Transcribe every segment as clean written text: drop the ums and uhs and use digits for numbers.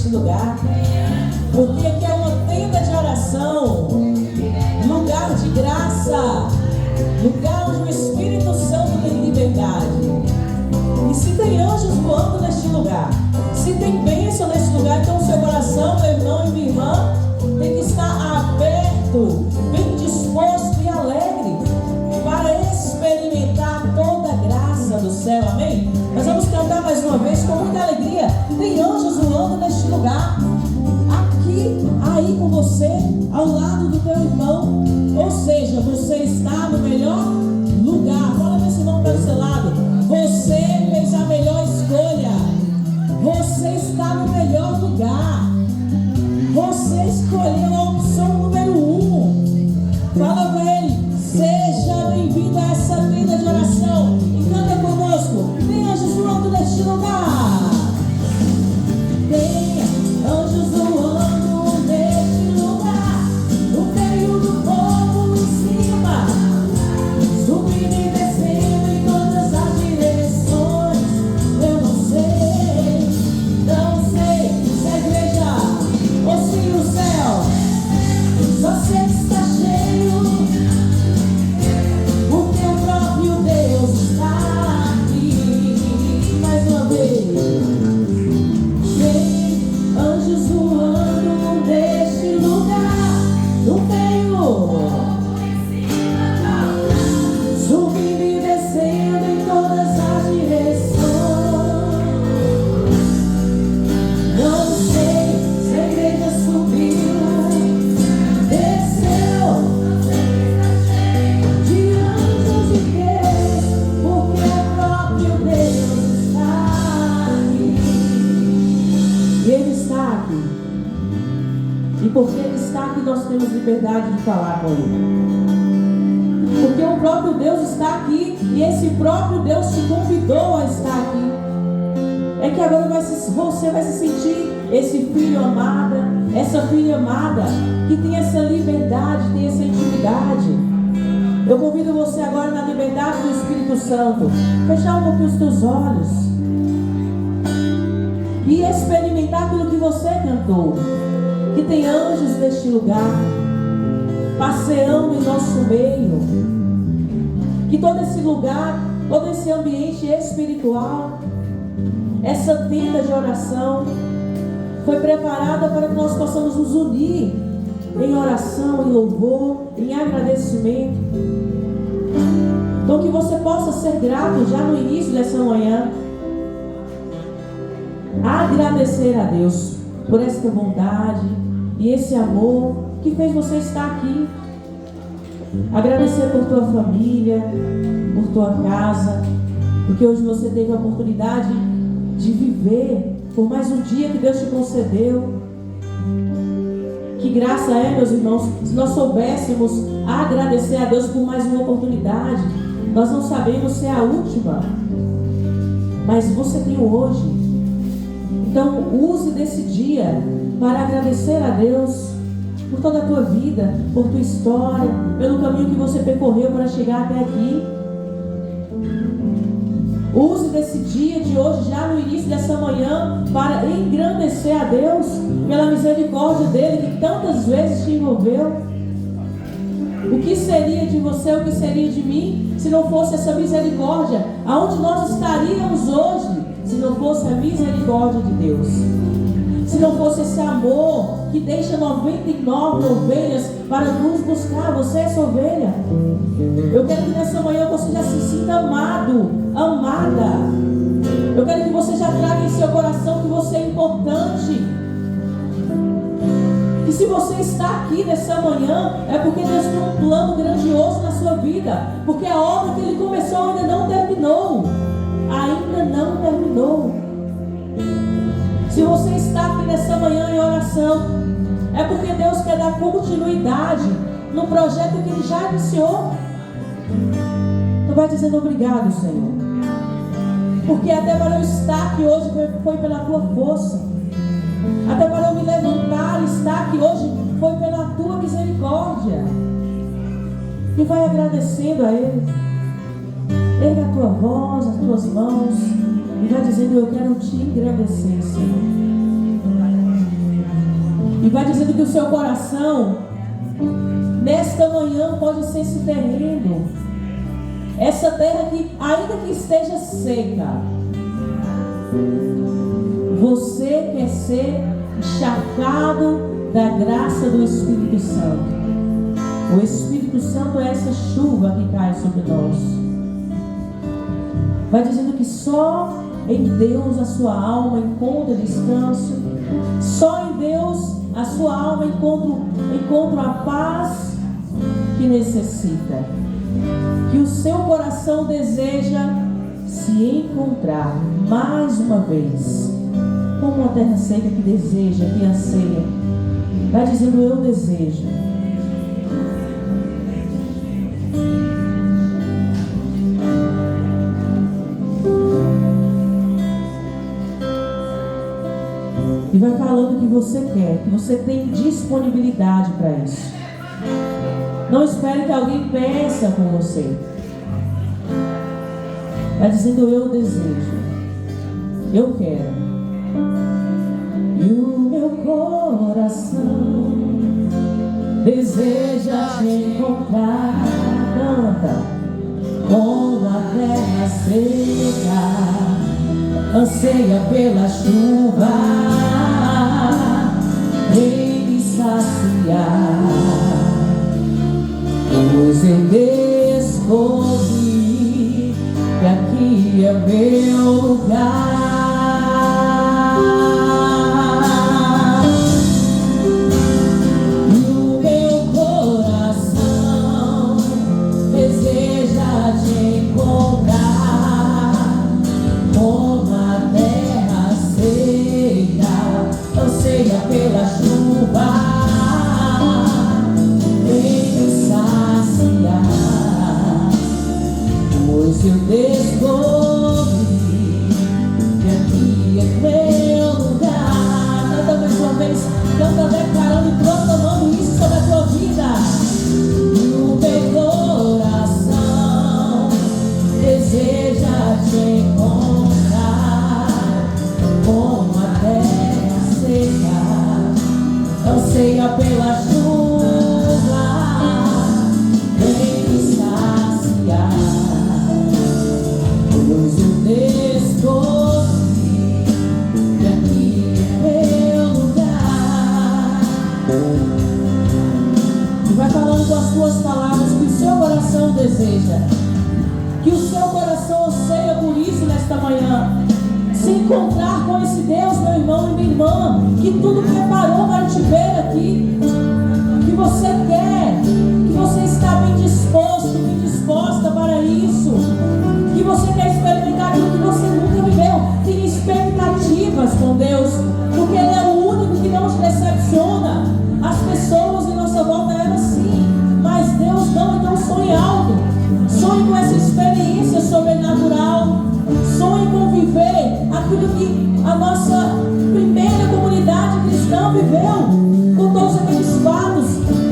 neste lugar. Porque aqui é uma tenda de oração, lugar de graça, lugar onde o Espírito Santo tem liberdade. E se tem anjos voando neste lugar, se tem bênção neste lugar, então o seu coração, meu irmão e minha irmã, tem que estar aberto, bem disposto e alegre para experimentar toda a graça do céu, amém? Nós vamos cantar mais uma vez com muita alegria. Tem anjos voando neste lugar, aqui, aí com você, ao lado do teu irmão. Ou seja, você está no melhor lugar. Fala para esse irmão para o seu lado: você fez a melhor escolha. Você está no melhor lugar. Você escolheu a opção número 1. Fala para ele: seja bem-vindo a essa tenda de oração. E canta conosco: tem anjos voando neste lugar. Tem anjos voando neste lugar, no meio do povo em cima, subindo e descendo em todas as direções. Eu não sei se a igreja ou se o céu, só sei que está cheio, porque o próprio Deus está aqui. Mais uma vez. Tem anjos voando neste lugar, no meio, subindo e descendo em todas as direções. Não sei se a igreja subiu, desceu, de anjos e Deus, porque o próprio Deus está aqui. E Ele está aqui. E porque Ele está aqui, nós temos liberdade de falar com Ele. Porque o próprio Deus está aqui. E esse próprio Deus te convidou a estar aqui. É que agora você vai se sentir esse filho amado, essa filha amada, que tem essa liberdade, tem essa intimidade. Eu convido você agora, na liberdade do Espírito Santo, fechar um pouquinho os teus olhos e experimentar aquilo que você cantou. Que tem anjos neste lugar, passeando em nosso meio. Que todo esse lugar, todo esse ambiente espiritual, essa tenda de oração, foi preparada para que nós possamos nos unir em oração, em louvor, em agradecimento. Então que você possa ser grato já no início dessa manhã, agradecer a Deus por esta bondade e esse amor que fez você estar aqui. Agradecer por tua família, por tua casa, porque hoje você teve a oportunidade de viver por mais um dia que Deus te concedeu. Que graça é, meus irmãos, se nós soubéssemos agradecer a Deus por mais uma oportunidade. Nós não sabemos se é a última, mas você tem o hoje. Então use desse dia para agradecer a Deus por toda a tua vida, por tua história, pelo caminho que você percorreu para chegar até aqui. Use desse dia de hoje, já no início dessa manhã, para engrandecer a Deus pela misericórdia dele, que tantas vezes te envolveu. O que seria de você, o que seria de mim, se não fosse essa misericórdia? Aonde nós estaríamos hoje, se não fosse a misericórdia de Deus? Se não fosse esse amor que deixa 99 ovelhas para nos buscar, você é essa ovelha. Eu quero que nessa manhã você já se sinta amado, amada. Eu quero que você já traga em seu coração que você é importante. E se você está aqui nessa manhã, é porque Deus tem um plano grandioso na sua vida. Porque a obra que Ele começou ainda não terminou. Ainda não terminou. Se você está aqui nessa manhã em oração, é porque Deus quer dar continuidade no projeto que Ele já iniciou. Tu vai dizendo obrigado, Senhor. Porque até para eu estar aqui hoje foi pela tua força. Até para eu me levantar e estar aqui hoje foi pela tua misericórdia. E vai agradecendo a Ele. Erga a tua voz, as tuas mãos e vai dizendo: eu quero te agradecer, Senhor. E vai dizendo que o seu coração, nesta manhã, pode ser esse terreno. Essa terra que, ainda que esteja seca, você quer ser encharcado da graça do Espírito Santo. O Espírito Santo é essa chuva que cai sobre nós. Vai dizendo que só em Deus a sua alma encontra descanso. Só em Deus a sua alma encontra a paz que necessita. Que o seu coração deseja se encontrar mais uma vez, como uma terra seca que deseja, que anseia. Vai dizendo: eu desejo. E vai falando que você quer, que você tem disponibilidade para isso. Não espere que alguém peça com você. Vai dizendo: eu desejo, eu quero. E o meu coração deseja te encontrar. Canta. Com a terra seca, anseia pela chuva, vem me saciar. Pois eu descobri que aqui é meu lugar. E o meu coração deseja te encontrar. Como a terra seca, anseia pela chuva, pois eu descobri que aqui é meu lugar. Canta mais uma vez, canta declarando e proclamando isso sobre a tua vida. E o meu coração deseja te encontrar. Como a terra seca, anseia pela chuva, vem me saciar. Pois eu descobri que aqui é meu lugar. E vai falando com as suas palavras que o seu coração deseja, que o seu coração anseia por isso nesta manhã. Se encontrar com esse Deus, meu irmão e minha irmã, que tudo preparou para te ver aqui. Que você quer, que você está bem disposto, bem disposta para isso. Que você quer experimentar aquilo que você nunca viveu. Tem expectativas com Deus, porque Ele é o único que não te decepciona. As pessoas em nossa volta eram assim, mas Deus não. Então sonhe alto, sonhe com essa experiência sobrenatural, sonhe com viver aquilo que a nossa primeira comunidade cristã viveu, com todos aqueles fatos.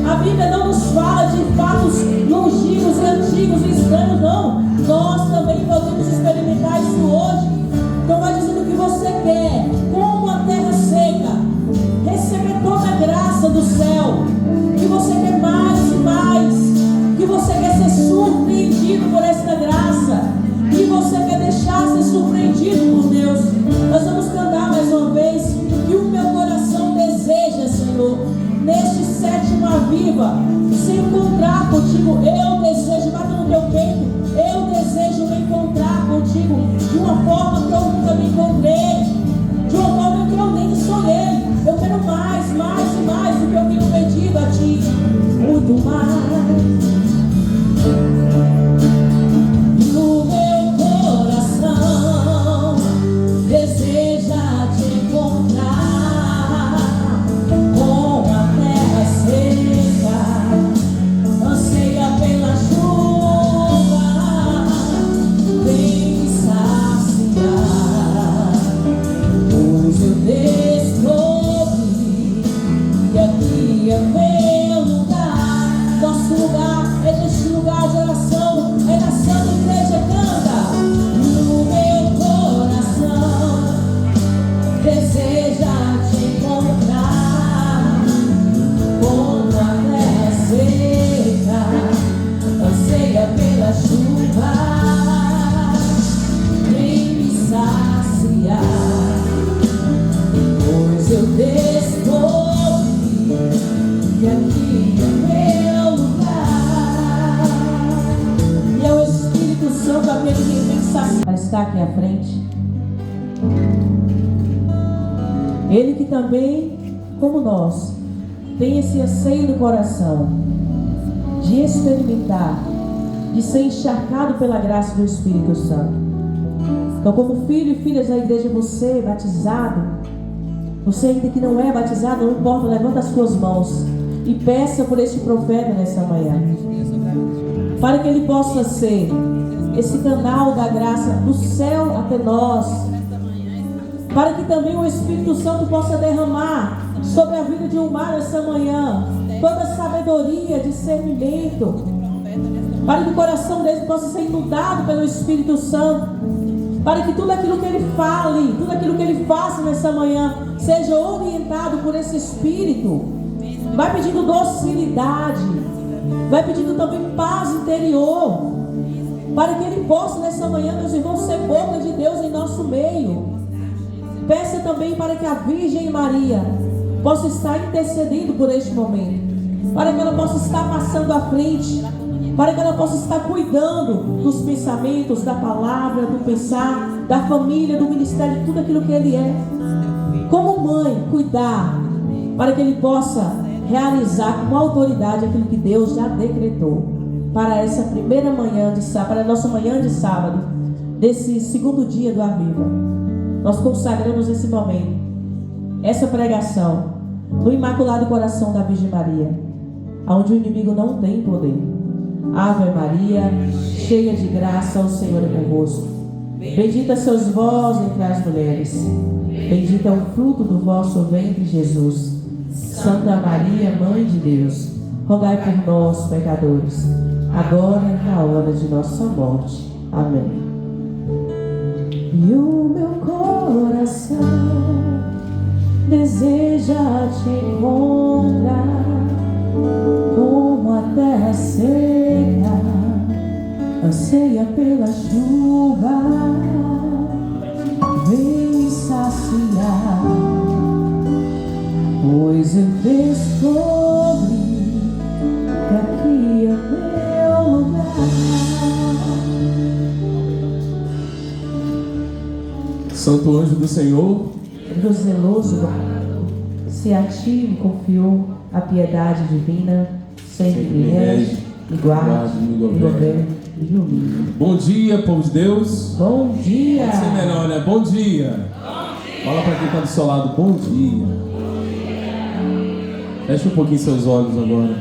A Bíblia não nos fala de fatos longínquos e antigos e estranhos, não. Nós também podemos experimentar isso hoje. Então vai dizendo que você quer, como a terra seca, receber toda a graça do céu. Que você quer mais e mais. Que você quer ser surpreendido por esta graça. Que você quer deixar ser surpreendido por Deus. Nós vamos cantar mais uma vez. Que o meu coração deseja, Senhor, neste sétimo Aviva, se encontrar contigo. Eu desejo, bata no teu peito. Eu desejo me encontrar contigo de uma forma que eu nunca me encontrei, de uma forma que eu nem sonhei. Eu quero mais, mais e mais do que eu tenho pedido a ti. Muito mais. E o meu coração deseja te encontrar. Com a terra seca, anseia pela chuva, vem me saciar. está aqui à frente. Ele que também, como nós, tem esse anseio no coração de experimentar, de ser encharcado pela graça do Espírito Santo. Então, como filho e filhas da igreja, você batizado, você ainda que não é batizado, não importa, levanta as suas mãos e peça por este profeta nessa manhã, para que ele possa ser esse canal da graça do céu até nós, para que também o Espírito Santo possa derramar sobre a vida de Umar nessa manhã toda sabedoria, discernimento, para que o coração dele possa ser inundado pelo Espírito Santo, para que tudo aquilo que ele fale, tudo aquilo que ele faça nessa manhã seja orientado por esse Espírito. Vai pedindo docilidade, vai pedindo também paz interior, para que ele possa nessa manhã, meus irmãos, ser boca de Deus em nosso meio. Peça também para que a Virgem Maria possa estar intercedendo por este momento, para que ela possa estar passando à frente, para que ela possa estar cuidando dos pensamentos, da palavra, do pensar, da família, do ministério, de tudo aquilo que ele é. Como mãe, cuidar, para que ele possa realizar com autoridade aquilo que Deus já decretou para essa primeira manhã de sábado, para a nossa manhã de sábado, desse segundo dia do Aviva. Nós consagramos esse momento, essa pregação, no Imaculado Coração da Virgem Maria, onde o inimigo não tem poder. Ave Maria, cheia de graça, o Senhor é convosco. Bendita sois vós entre as mulheres, bendito é o fruto do vosso ventre, Jesus. Santa Maria, Mãe de Deus, rogai por nós, pecadores, agora e na hora de nossa morte. Amém. E o meu coração deseja te encontrar, como a terra seca anseia pela chuva. Vem saciar, pois eu descobri que aqui é meu lugar. Santo anjo do Senhor, do zeloso guarda, se a ti confiou a piedade divina, sempre me rege, me guarde, me governe e me ilumine. Bom dia, povo de Deus. Bom dia. Pode ser melhor, né? Bom dia. Fala para quem está do seu lado, bom dia. Feche um pouquinho seus olhos agora.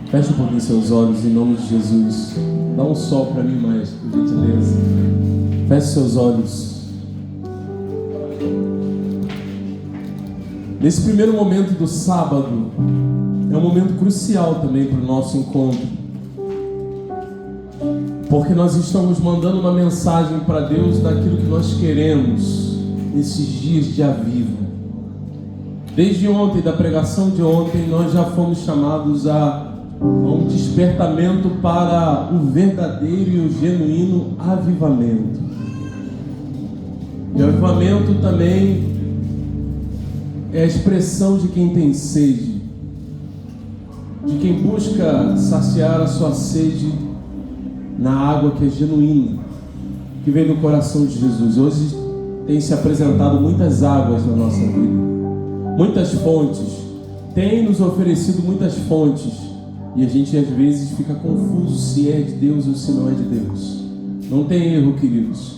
Feche um pouquinho seus olhos em nome de Jesus. Dá um sol para mim mais, por gentileza. Feche seus olhos. Nesse primeiro momento do sábado, é um momento crucial também para o nosso encontro, porque nós estamos mandando uma mensagem para Deus daquilo que nós queremos nesses dias de Aviva. Desde ontem, da pregação de ontem, nós já fomos chamados a um despertamento para o verdadeiro e o genuíno avivamento. E o avivamento também é a expressão de quem tem sede, de quem busca saciar a sua sede na água que é genuína, que vem do coração de Jesus. Hoje tem se apresentado muitas águas na nossa vida, muitas fontes, tem nos oferecido muitas fontes, e a gente às vezes fica confuso se é de Deus ou se não é de Deus. Não tem erro, queridos.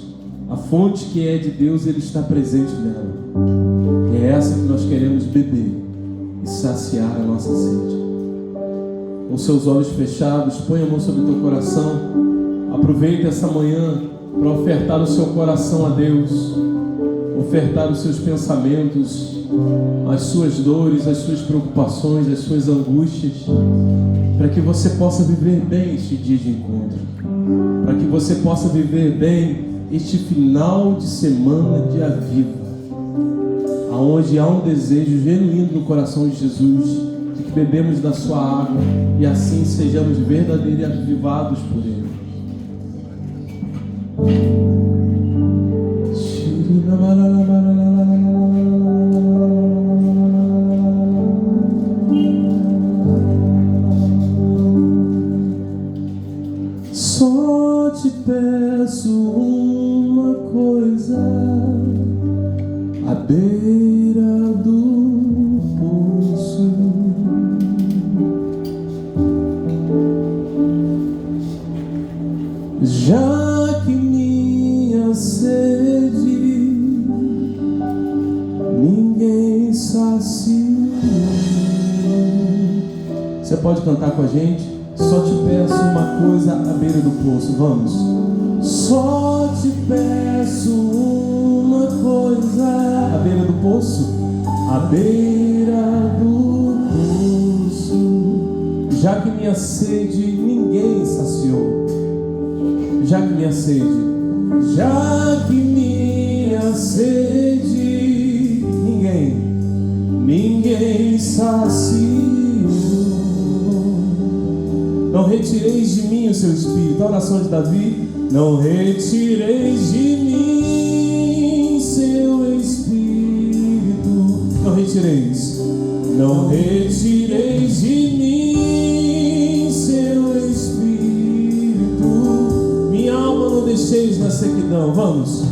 A fonte que é de Deus, Ele está presente nela. E é essa que nós queremos beber e saciar a nossa sede. Com seus olhos fechados, põe a mão sobre o teu coração. Aproveita essa manhã para ofertar o seu coração a Deus, ofertar os seus pensamentos, as suas dores, as suas preocupações, as suas angústias, para que você possa viver bem este dia de encontro, para que você possa viver bem este final de semana de Aviva, aonde há um desejo genuíno no coração de Jesus de que bebemos da sua água e assim sejamos verdadeiramente avivados por Ele. Só te peço, peço uma coisa, à beira do poço. Já que minha sede ninguém sacia. Você pode cantar com a gente? Só te peço uma coisa à beira do poço. Vamos. Só te peço uma coisa à beira do poço. À beira do poço. Já que minha sede ninguém saciou. Já que minha sede ninguém saciou. Não retireis de mim o seu espírito. A oração de Davi. Não retireis de mim seu espírito. Não retireis de mim seu espírito. Minha alma não deixeis na sequidão. Vamos.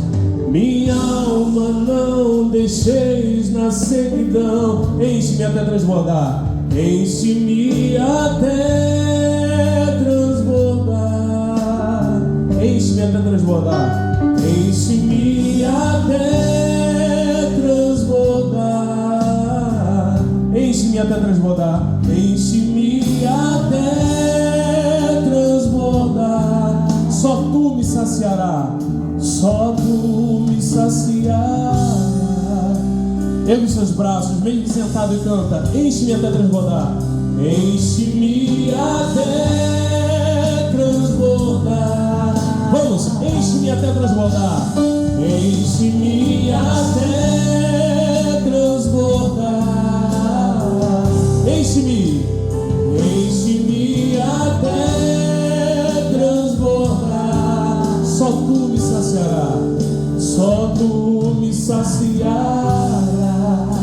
Minha alma não deixeis na sequidão. Enche-me até transbordar. Enche-me até transbordar. Enche-me até transbordar. Enche-me até transbordar. Enche-me até transbordar. Enche-me até transbordar. Só tu me saciará. Só tu me saciará. Ergue os seus braços, mesmo sentado, e canta. Enche-me até transbordar. Enche-me até transbordar. Vamos, enche-me até transbordar. Enche-me até transbordar. Enche-me até transbordar. Só tu me saciará. Só tu me saciará.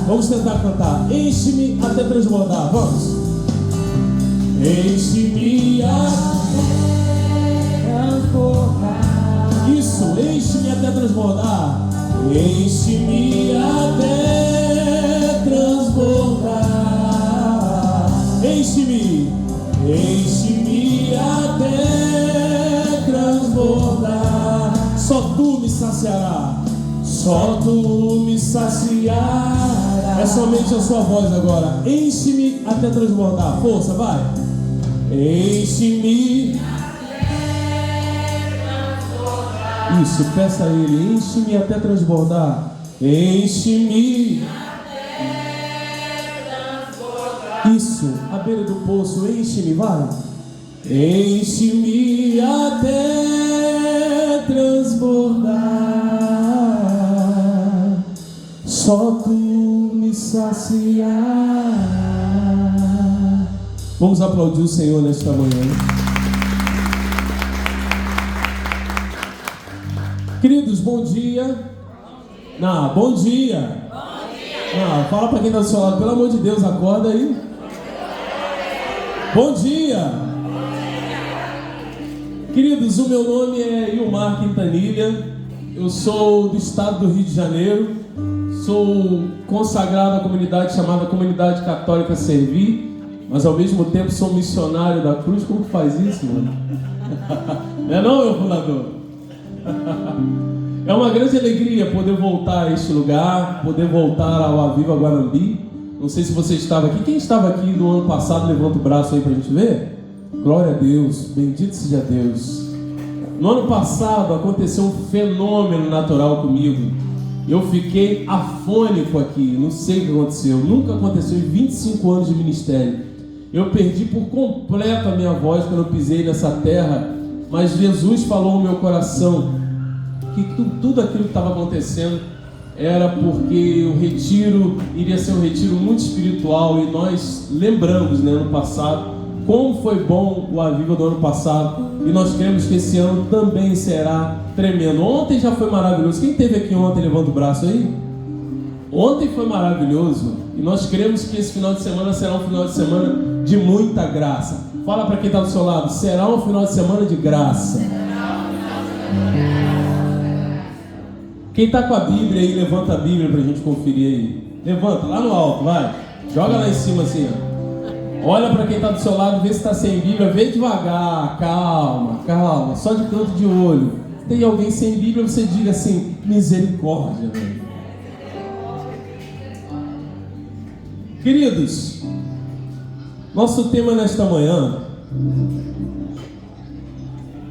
Vamos tentar cantar. Enche-me até transbordar. Vamos. Enche-me até transbordar. Isso, enche-me até transbordar. Enche-me até transbordar. Enche-me até transbordar. Só tu me saciará. Só tu me saciará. É somente a sua voz agora. Enche-me até transbordar. Força, vai. Enche-me até transbordar. Isso, peça a Ele. Enche-me até transbordar. Enche-me até transbordar. Isso, à beira do poço. Enche-me, vai. Enche-me até transbordar. Só tu me saciará. Vamos aplaudir o Senhor nesta manhã. Queridos, bom dia. Não, bom dia. Não, fala para quem está do seu lado, pelo amor de Deus, acorda aí. Bom dia. Queridos, o meu nome é Ilmar Quintanilha. Eu sou do estado do Rio de Janeiro. Sou consagrado à comunidade chamada Comunidade Católica Servi. Mas ao mesmo tempo sou missionário da cruz. Como faz isso, mano? Não é não, meu fundador? É uma grande alegria poder voltar a este lugar, poder voltar ao Aviva Guanambi. Não sei se você estava aqui. Quem estava aqui no ano passado, levanta o braço aí pra gente ver. Glória a Deus, bendito seja Deus. No ano passado aconteceu um fenômeno natural comigo. Eu fiquei afônico aqui, não sei o que aconteceu. Nunca aconteceu em 25 anos de ministério. Eu perdi por completo a minha voz quando eu pisei nessa terra. Mas Jesus falou no meu coração que tudo aquilo que estava acontecendo era porque o retiro iria ser um retiro muito espiritual. E nós lembramos, né, no passado, como foi bom o Aviva do ano passado. E nós cremos que esse ano também será tremendo. Ontem já foi maravilhoso. Quem esteve aqui ontem, levanta o braço aí. Ontem foi maravilhoso. E nós cremos que esse final de semana será um final de semana de muita graça. Fala para quem está do seu lado. Será um final de semana de graça. Quem está com a Bíblia aí, levanta a Bíblia para a gente conferir aí. Levanta, lá no alto, vai. Joga lá em cima assim, ó. Olha para quem está do seu lado, vê se está sem Bíblia. Vê devagar, calma, calma. Só de canto de olho. Se tem alguém sem Bíblia, você diga assim, misericórdia, velho. Queridos, nosso tema nesta manhã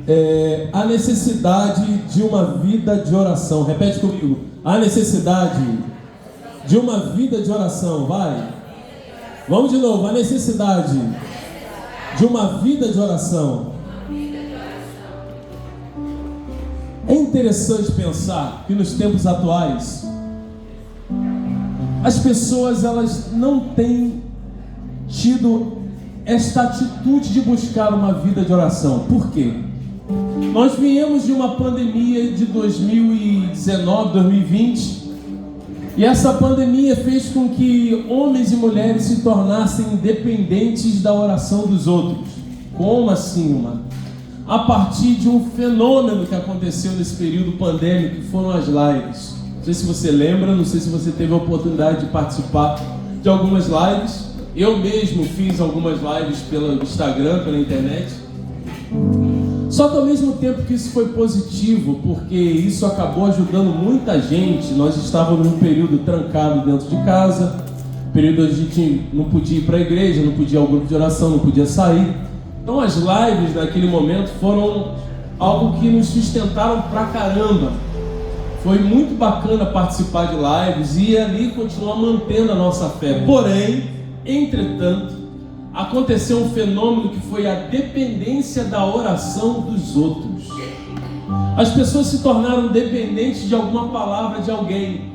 é a necessidade de uma vida de oração. Repete comigo. A necessidade de uma vida de oração. Vai. Vamos de novo. A necessidade de uma vida de oração. É interessante pensar que nos tempos atuais as pessoas elas não têm tido esta atitude de buscar uma vida de oração. Por quê? Nós viemos de uma pandemia de 2019, 2020, e essa pandemia fez com que homens e mulheres se tornassem dependentes da oração dos outros. Como assim, mano? A partir de um fenômeno que aconteceu nesse período pandêmico, que foram as lives. Não sei se você lembra, não sei se você teve a oportunidade de participar de algumas lives. Eu mesmo fiz algumas lives pelo Instagram, pela internet. Só que ao mesmo tempo que isso foi positivo, porque isso acabou ajudando muita gente, nós estávamos num período trancado dentro de casa, período onde a gente não podia ir para a igreja, não podia ir ao grupo de oração, não podia sair. Então as lives naquele momento foram algo que nos sustentaram pra caramba. Foi muito bacana participar de lives e ali continuar mantendo a nossa fé. Porém, entretanto, aconteceu um fenômeno que foi a dependência da oração dos outros. As pessoas se tornaram dependentes de alguma palavra de alguém.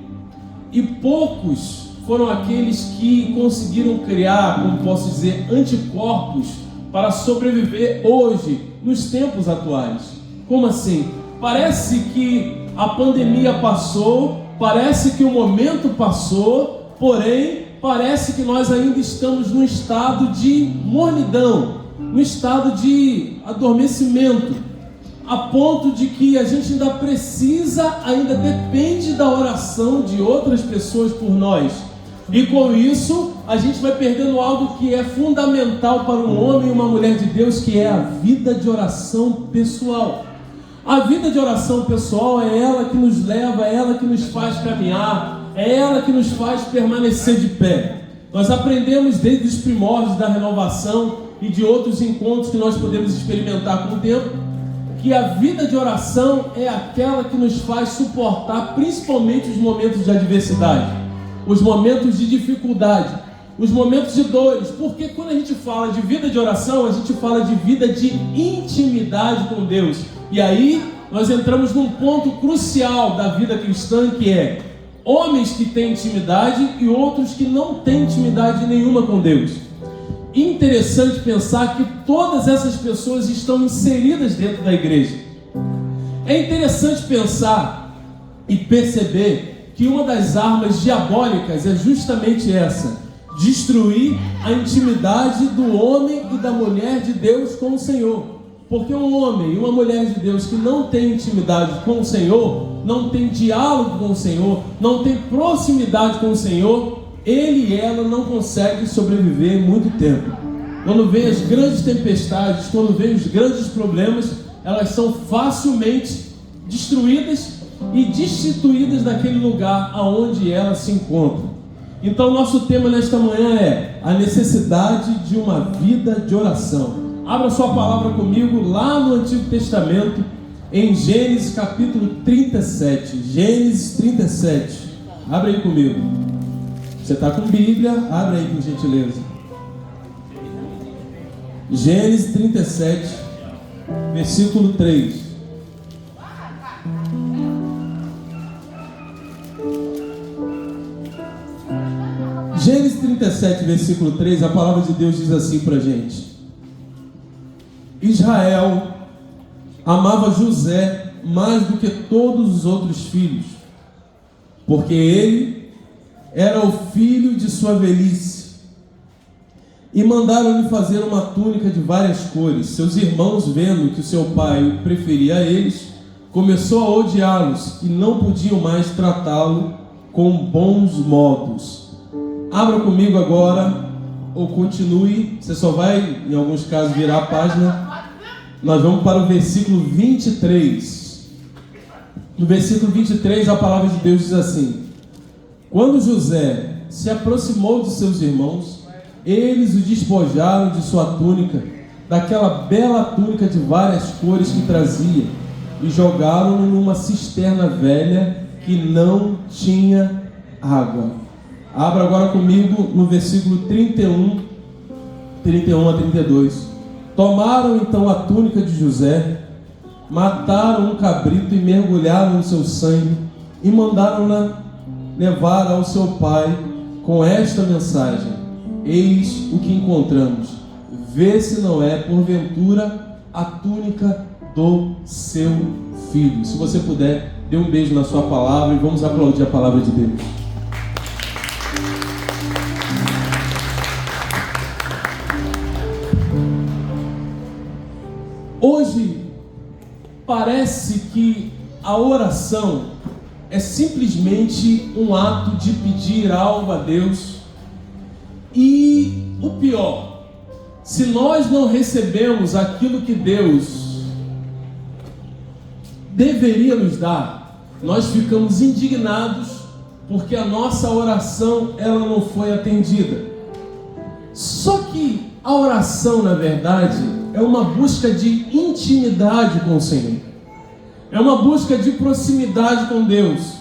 E poucos foram aqueles que conseguiram criar, como posso dizer, anticorpos para sobreviver hoje, nos tempos atuais. Como assim? Parece que a pandemia passou, parece que o momento passou, porém, parece que nós ainda estamos num estado de mornidão, num estado de adormecimento, a ponto de que a gente ainda precisa, ainda depende da oração de outras pessoas por nós. E com isso, a gente vai perdendo algo que é fundamental para um homem e uma mulher de Deus, que é a vida de oração pessoal. A vida de oração pessoal é ela que nos leva, é ela que nos faz caminhar, é ela que nos faz permanecer de pé. Nós aprendemos desde os primórdios da renovação e de outros encontros que nós podemos experimentar com o tempo, que a vida de oração é aquela que nos faz suportar principalmente os momentos de adversidade, os momentos de dificuldade, os momentos de dores. Porque quando a gente fala de vida de oração, a gente fala de vida de intimidade com Deus. E aí nós entramos num ponto crucial da vida cristã, que é homens que têm intimidade e outros que não têm intimidade nenhuma com Deus. Interessante pensar que todas essas pessoas estão inseridas dentro da igreja. É interessante pensar e perceber que uma das armas diabólicas é justamente essa: destruir a intimidade do homem e da mulher de Deus com o Senhor. Porque um homem e uma mulher de Deus que não tem intimidade com o Senhor, não tem diálogo com o Senhor, não tem proximidade com o Senhor, ele e ela não conseguem sobreviver muito tempo. Quando vem as grandes tempestades, quando vem os grandes problemas, elas são facilmente destruídas e destituídas daquele lugar aonde elas se encontram. Então nosso tema nesta manhã é a necessidade de uma vida de oração. Abra sua palavra comigo lá no Antigo Testamento, em Gênesis capítulo 37. Gênesis 37. Abre aí comigo. Você está com Bíblia? Abre aí, por gentileza. Gênesis 37, versículo 3. Gênesis 37, versículo 3, a palavra de Deus diz assim para a gente: Israel amava José mais do que todos os outros filhos, porque ele era o filho de sua velhice, e mandaram-lhe fazer uma túnica de várias cores. Seus irmãos, vendo que o seu pai o preferia a eles, começou a odiá-los e não podiam mais tratá-lo com bons modos. Abra comigo agora, ou continue, você só vai, em alguns casos, virar a página. Nós vamos para o versículo 23. No versículo 23, a palavra de Deus diz assim: quando José se aproximou de seus irmãos, eles o despojaram de sua túnica, daquela bela túnica de várias cores que trazia, e jogaram-no numa cisterna velha que não tinha água. Abra agora comigo no versículo 31 a 32. Tomaram então a túnica de José, mataram um cabrito e mergulharam no seu sangue, e mandaram-na levar ao seu pai com esta mensagem: eis o que encontramos, vê se não é porventura a túnica do seu filho. Se você puder, dê um beijo na sua palavra e vamos aplaudir a palavra de Deus. Hoje parece que a oração é simplesmente um ato de pedir algo a Deus, e o pior, se nós não recebemos aquilo que Deus deveria nos dar, nós ficamos indignados porque a nossa oração ela não foi atendida. Só que a oração, na verdade, é uma busca de intimidade com o Senhor. É uma busca de proximidade com Deus.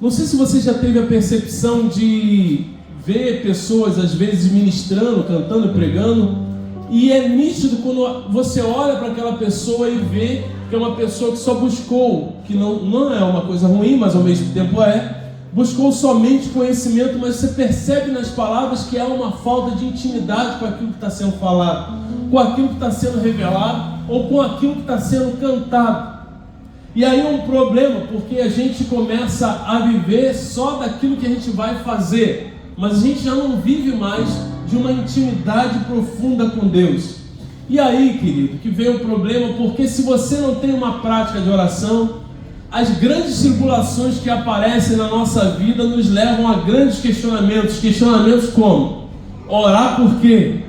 Não sei se você já teve a percepção de ver pessoas, às vezes, ministrando, cantando e pregando, e é nítido quando você olha para aquela pessoa e vê que é uma pessoa que só buscou, que não é uma coisa ruim, mas ao mesmo tempo buscou somente conhecimento, mas você percebe nas palavras que há uma falta de intimidade com aquilo que está sendo falado, com aquilo que está sendo revelado, ou com aquilo que está sendo cantado. E aí é um problema, porque a gente começa a viver só daquilo que a gente vai fazer, mas a gente já não vive mais de uma intimidade profunda com Deus. E aí, querido, que vem o problema, porque se você não tem uma prática de oração, as grandes tribulações que aparecem na nossa vida nos levam a grandes questionamentos. Questionamentos como: orar por quê?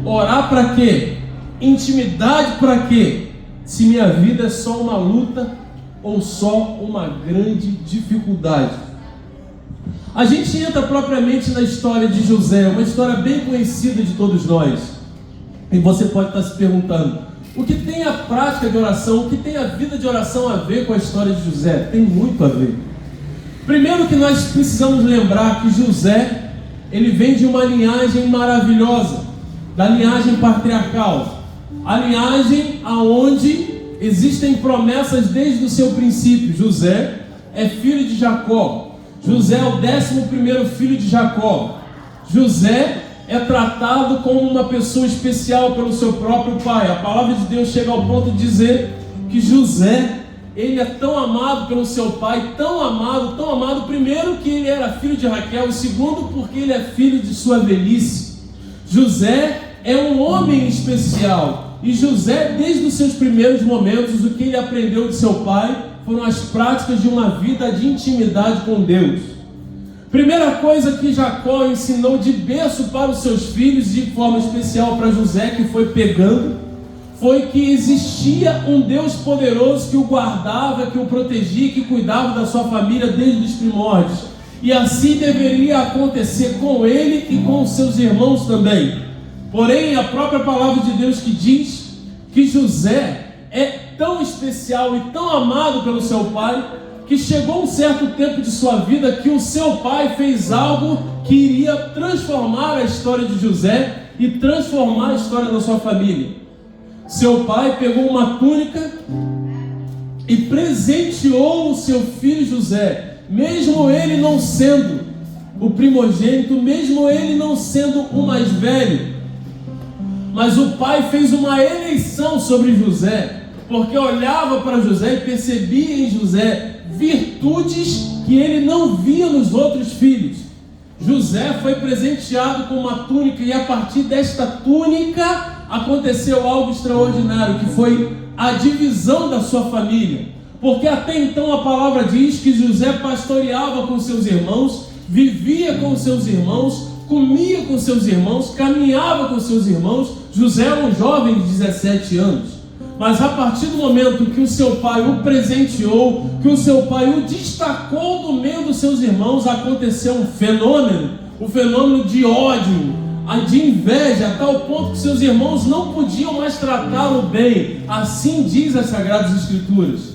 Orar para quê? Intimidade para quê? Se minha vida é só uma luta ou só uma grande dificuldade. A gente entra propriamente na história de José, uma história bem conhecida de todos nós. E você pode estar se perguntando: o que tem a prática de oração, o que tem a vida de oração a ver com a história de José? Tem muito a ver. Primeiro que nós precisamos lembrar que José, ele vem de uma linhagem maravilhosa, da linhagem patriarcal, a linhagem aonde existem promessas desde o seu princípio. José é filho de Jacó. José é o 11º filho de Jacó. José é tratado como uma pessoa especial pelo seu próprio pai. A palavra de Deus chega ao ponto de dizer que José, ele é tão amado pelo seu pai, tão amado, primeiro que ele era filho de Raquel, e segundo porque ele é filho de sua velhice. José é um homem especial, e José, desde os seus primeiros momentos, o que ele aprendeu de seu pai foram as práticas de uma vida de intimidade com Deus. Primeira coisa que Jacó ensinou de berço para os seus filhos, de forma especial para José, que foi pegando, foi que existia um Deus poderoso que o guardava, que o protegia, que cuidava da sua família desde os primórdios. E assim deveria acontecer com ele e com os seus irmãos também. Porém, a própria palavra de Deus que diz que José é tão especial e tão amado pelo seu pai, que chegou um certo tempo de sua vida que o seu pai fez algo que iria transformar a história de José e transformar a história da sua família. Seu pai pegou uma túnica e presenteou o seu filho José, mesmo ele não sendo o primogênito, mesmo ele não sendo o mais velho. Mas o pai fez uma eleição sobre José, porque olhava para José e percebia em José virtudes que ele não via nos outros filhos. José foi presenteado com uma túnica, e a partir desta túnica aconteceu algo extraordinário, que foi a divisão da sua família. Porque até então a palavra diz que José pastoreava com seus irmãos, vivia com seus irmãos, comia com seus irmãos, caminhava com seus irmãos. José era um jovem de 17 anos. Mas a partir do momento que o seu pai o presenteou, que o seu pai o destacou do meio dos seus irmãos, aconteceu um fenômeno, o fenômeno de ódio, de inveja, a tal ponto que seus irmãos não podiam mais tratá-lo bem. Assim diz as Sagradas Escrituras.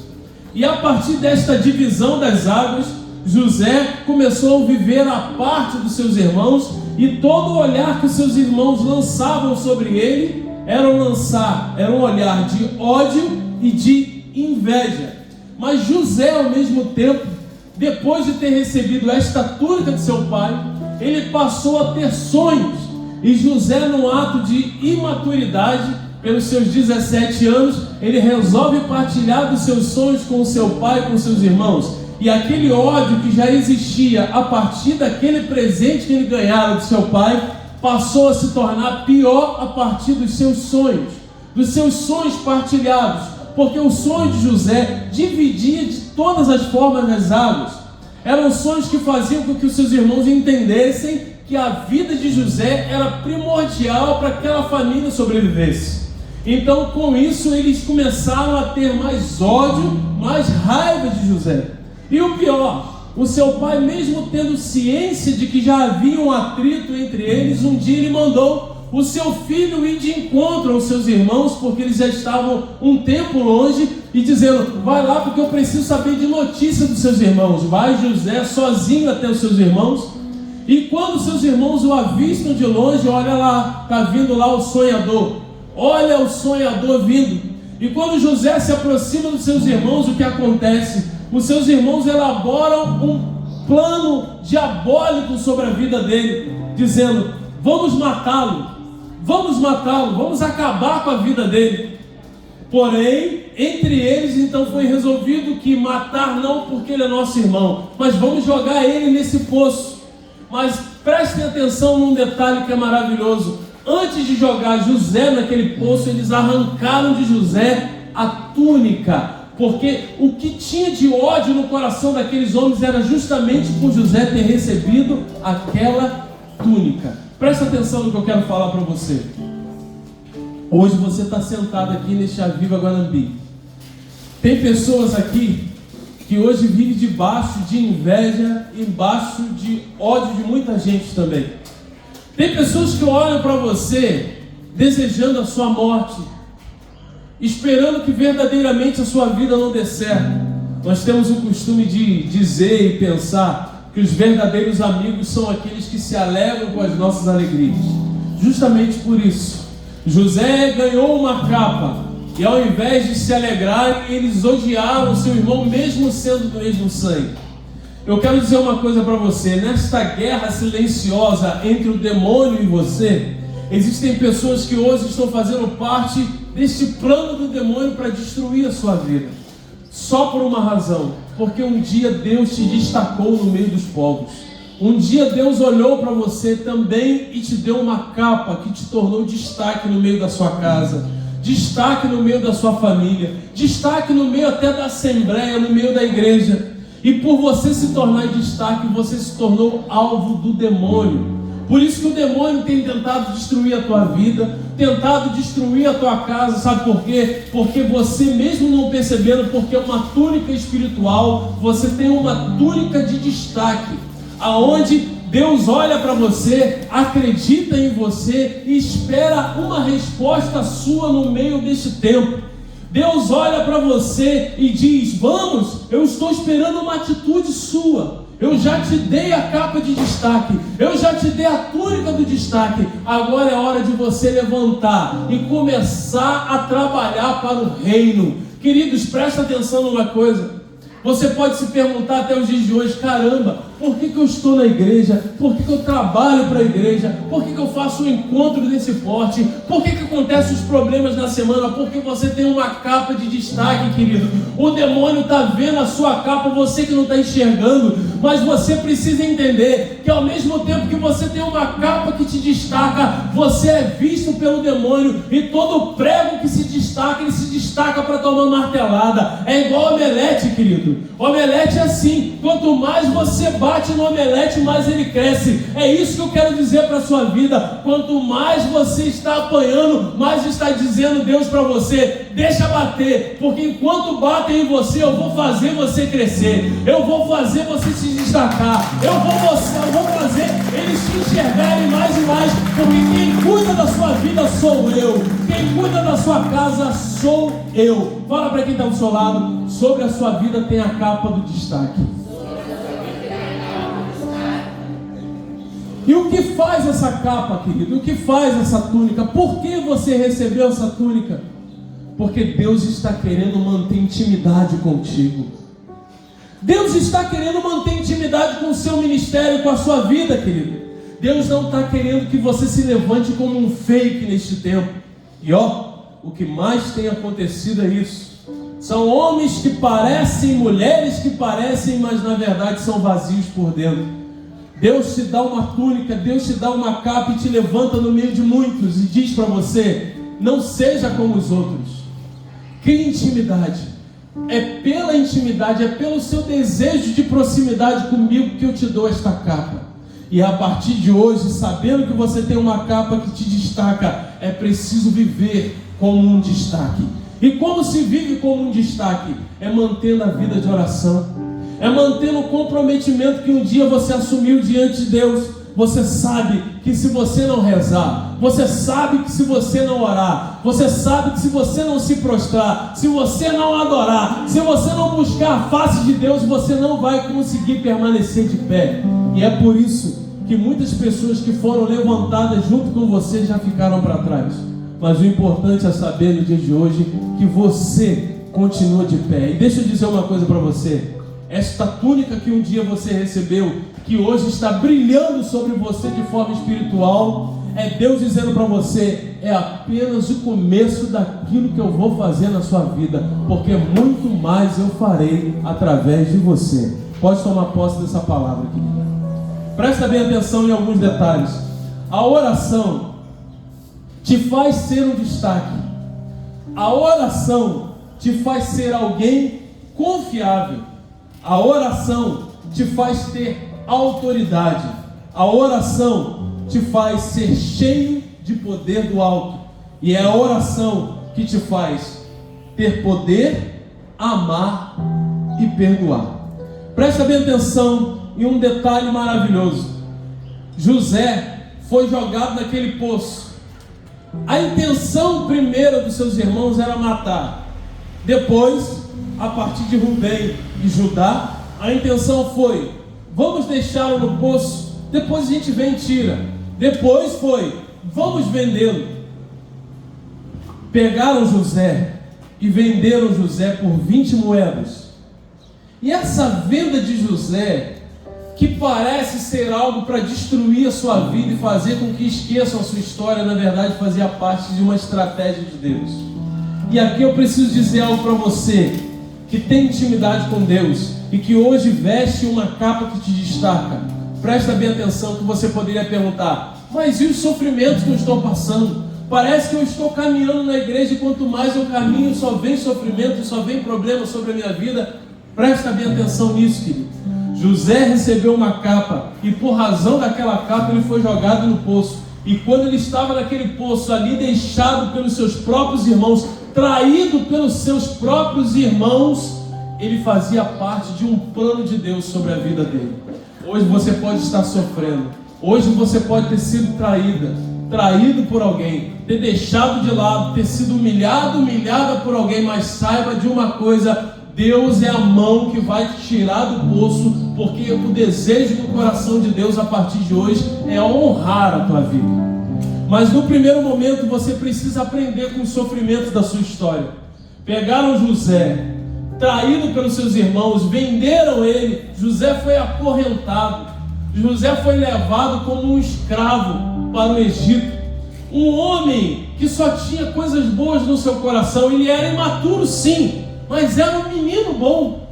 E a partir desta divisão das águas, José começou a viver à parte dos seus irmãos, e todo o olhar que os seus irmãos lançavam sobre ele era um olhar de ódio e de inveja. Mas José, ao mesmo tempo, depois de ter recebido esta túnica de seu pai, ele passou a ter sonhos. E José, num ato de imaturidade, pelos seus 17 anos, ele resolve partilhar dos seus sonhos com o seu pai e com seus irmãos. E aquele ódio que já existia a partir daquele presente que ele ganhara do seu pai, passou a se tornar pior a partir dos seus sonhos partilhados, porque o sonho de José dividia de todas as formas das águas. Eram sonhos que faziam com que os seus irmãos entendessem que a vida de José era primordial para que aquela família sobrevivesse. Então, com isso, eles começaram a ter mais ódio, mais raiva de José. E o pior, o seu pai, mesmo tendo ciência de que já havia um atrito entre eles, um dia ele mandou o seu filho ir de encontro aos seus irmãos, porque eles já estavam um tempo longe, e dizendo: vai lá porque eu preciso saber de notícia dos seus irmãos. Vai José sozinho até os seus irmãos, e quando seus irmãos o avistam de longe, olha lá, está vindo lá o sonhador, olha o sonhador vindo. E quando José se aproxima dos seus irmãos, o que acontece? Os seus irmãos elaboram um plano diabólico sobre a vida dele, dizendo: vamos matá-lo, vamos acabar com a vida dele. Porém, entre eles então foi resolvido que matar não porque ele é nosso irmão, mas vamos jogar ele nesse poço. Mas prestem atenção num detalhe que é maravilhoso. Antes de jogar José naquele poço, eles arrancaram de José a túnica, porque o que tinha de ódio no coração daqueles homens era justamente por José ter recebido aquela túnica. Presta atenção no que eu quero falar para você. Hoje você está sentado aqui neste Aviva Guanambi. Tem pessoas aqui que hoje vivem debaixo de inveja, embaixo de ódio de muita gente também. Tem pessoas que olham para você desejando a sua morte, esperando que verdadeiramente a sua vida não dê certo. Nós temos o costume de dizer e pensar que os verdadeiros amigos são aqueles que se alegram com as nossas alegrias. Justamente por isso, José ganhou uma capa, e ao invés de se alegrarem, eles odiaram seu irmão, mesmo sendo do mesmo sangue. Eu quero dizer uma coisa para você: nesta guerra silenciosa entre o demônio e você, existem pessoas que hoje estão fazendo parte deste plano do demônio para destruir a sua vida, só por uma razão: porque um dia Deus te destacou no meio dos povos. Um dia Deus olhou para você também e te deu uma capa que te tornou destaque no meio da sua casa, destaque no meio da sua família, destaque no meio até da assembleia, no meio da igreja. E por você se tornar destaque, você se tornou alvo do demônio. Por isso que o demônio tem tentado destruir a tua vida, tentado destruir a tua casa. Sabe por quê? Porque você, mesmo não percebendo, porque é uma túnica espiritual, você tem uma túnica de destaque, aonde Deus olha para você, acredita em você e espera uma resposta sua no meio deste tempo. Deus olha para você e diz: vamos, eu estou esperando uma atitude sua. Eu já te dei a capa de destaque, eu já te dei a túnica do destaque. Agora é hora de você levantar e começar a trabalhar para o reino. Queridos, presta atenção numa coisa. Você pode se perguntar até os dias de hoje: caramba, Por que eu estou na igreja? Por que eu trabalho para a igreja? Por que eu faço um encontro desse porte? Por que acontecem os problemas na semana? Porque você tem uma capa de destaque, querido. O demônio está vendo a sua capa, você que não está enxergando, mas você precisa entender que ao mesmo tempo que você tem uma capa que te destaca, você é visto pelo demônio, e todo prego que se destaca, ele se destaca para tomar martelada. É igual omelete, querido. Omelete é assim, quanto mais você bate no omelete, mais ele cresce. É isso que eu quero dizer para a sua vida. Quanto mais você está apanhando, mais está dizendo Deus para você: deixa bater, porque enquanto batem em você, eu vou fazer você crescer, eu vou fazer você se destacar, eu vou fazer eles te enxergarem mais e mais, porque quem cuida da sua vida sou eu, quem cuida da sua casa sou eu. Fala para quem está do seu lado: sobre a sua vida tem a capa do destaque. E o que faz essa capa, querido? O que faz essa túnica? Por que você recebeu essa túnica? Porque Deus está querendo manter intimidade contigo. Deus está querendo manter intimidade com o seu ministério, com a sua vida, querido. Deus não está querendo que você se levante como um fake neste tempo. E o que mais tem acontecido é isso. São homens que parecem, mulheres que parecem, mas na verdade são vazios por dentro. Deus te dá uma túnica, Deus te dá uma capa e te levanta no meio de muitos e diz para você: não seja como os outros. Crie intimidade. É pela intimidade, é pelo seu desejo de proximidade comigo que eu te dou esta capa. E a partir de hoje, sabendo que você tem uma capa que te destaca, é preciso viver como um destaque. E como se vive como um destaque? É mantendo a vida de oração. É mantendo o comprometimento que um dia você assumiu diante de Deus. Você sabe que se você não rezar, você sabe que se você não orar, você sabe que se você não se prostrar, se você não adorar, se você não buscar a face de Deus, você não vai conseguir permanecer de pé. E é por isso que muitas pessoas que foram levantadas junto com você já ficaram para trás. Mas o importante é saber no dia de hoje que você continua de pé. E deixa eu dizer uma coisa para você: esta túnica que um dia você recebeu, que hoje está brilhando sobre você de forma espiritual, é Deus dizendo para você: é apenas o começo daquilo que eu vou fazer na sua vida, porque muito mais eu farei através de você. Pode tomar posse dessa palavra aqui. Presta bem atenção em alguns detalhes. A oração te faz ser um destaque. A oração te faz ser alguém confiável. A oração te faz ter autoridade. A oração te faz ser cheio de poder do alto. E é a oração que te faz ter poder, amar e perdoar. Presta bem atenção em um detalhe maravilhoso. José foi jogado naquele poço. A intenção primeira dos seus irmãos era matar. Depois, a partir de Rubem e Judá, a intenção foi: vamos deixá-lo no poço, depois a gente vem e tira. Depois foi: vamos vendê-lo. Pegaram José e venderam José por 20 moedas. E essa venda de José, que parece ser algo para destruir a sua vida e fazer com que esqueçam a sua história, na verdade fazia parte de uma estratégia de Deus. E aqui eu preciso dizer algo para você que tem intimidade com Deus e que hoje veste uma capa que te destaca. Presta bem atenção, que você poderia perguntar: mas e os sofrimentos que eu estou passando? Parece que eu estou caminhando na igreja e quanto mais eu caminho, só vem sofrimento, só vem problema sobre a minha vida. Presta bem atenção nisso, querido. José recebeu uma capa e por razão daquela capa ele foi jogado no poço. E quando ele estava naquele poço ali, deixado pelos seus próprios irmãos, traído pelos seus próprios irmãos, ele fazia parte de um plano de Deus sobre a vida dele. Hoje você pode estar sofrendo. Hoje você pode ter sido traído por alguém, ter deixado de lado, ter sido humilhada por alguém, mas saiba de uma coisa: Deus é a mão que vai te tirar do poço, porque o desejo do coração de Deus a partir de hoje é honrar a tua vida. Mas no primeiro momento você precisa aprender com os sofrimentos da sua história. Pegaram José, traído pelos seus irmãos, venderam ele. José foi acorrentado, José foi levado como um escravo para o Egito. Um homem que só tinha coisas boas no seu coração. Ele era imaturo, sim, mas era um menino bom.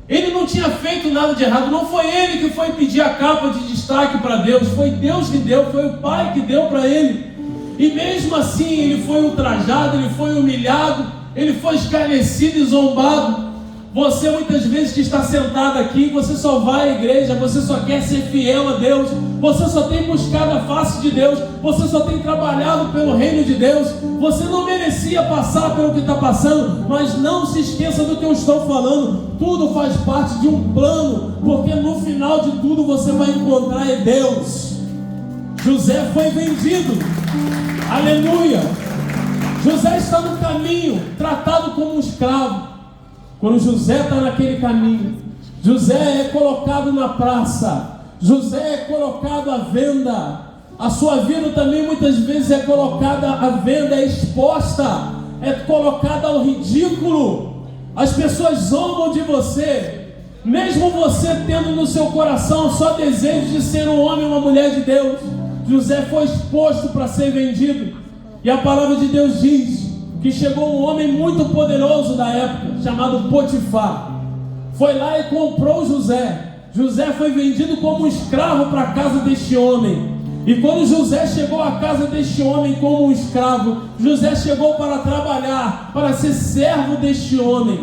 Ele não tinha feito nada de errado. Não foi ele que foi pedir a capa de destaque para Deus, foi Deus que deu, foi o Pai que deu para ele. E mesmo assim ele foi ultrajado, ele foi humilhado, ele foi escarnecido e zombado. Você muitas vezes que está sentado aqui, você só vai à igreja, você só quer ser fiel a Deus, você só tem buscado a face de Deus, você só tem trabalhado pelo reino de Deus. Você não merecia passar pelo que está passando, mas não se esqueça do que eu estou falando. Tudo faz parte de um plano, porque no final de tudo você vai encontrar Deus. José foi vendido, aleluia. José está no caminho, tratado como um escravo. Quando José está naquele caminho, José é colocado na praça, José é colocado à venda. A sua vida também muitas vezes é colocada à venda, é exposta, é colocada ao ridículo. As pessoas zombam de você, mesmo você tendo no seu coração só desejo de ser um homem ou uma mulher de Deus. José foi exposto para ser vendido, e a palavra de Deus diz que chegou um homem muito poderoso da época, chamado Potifar. Foi lá e comprou José. José foi vendido como um escravo para a casa deste homem. E quando José chegou à casa deste homem como um escravo, José chegou para trabalhar, para ser servo deste homem.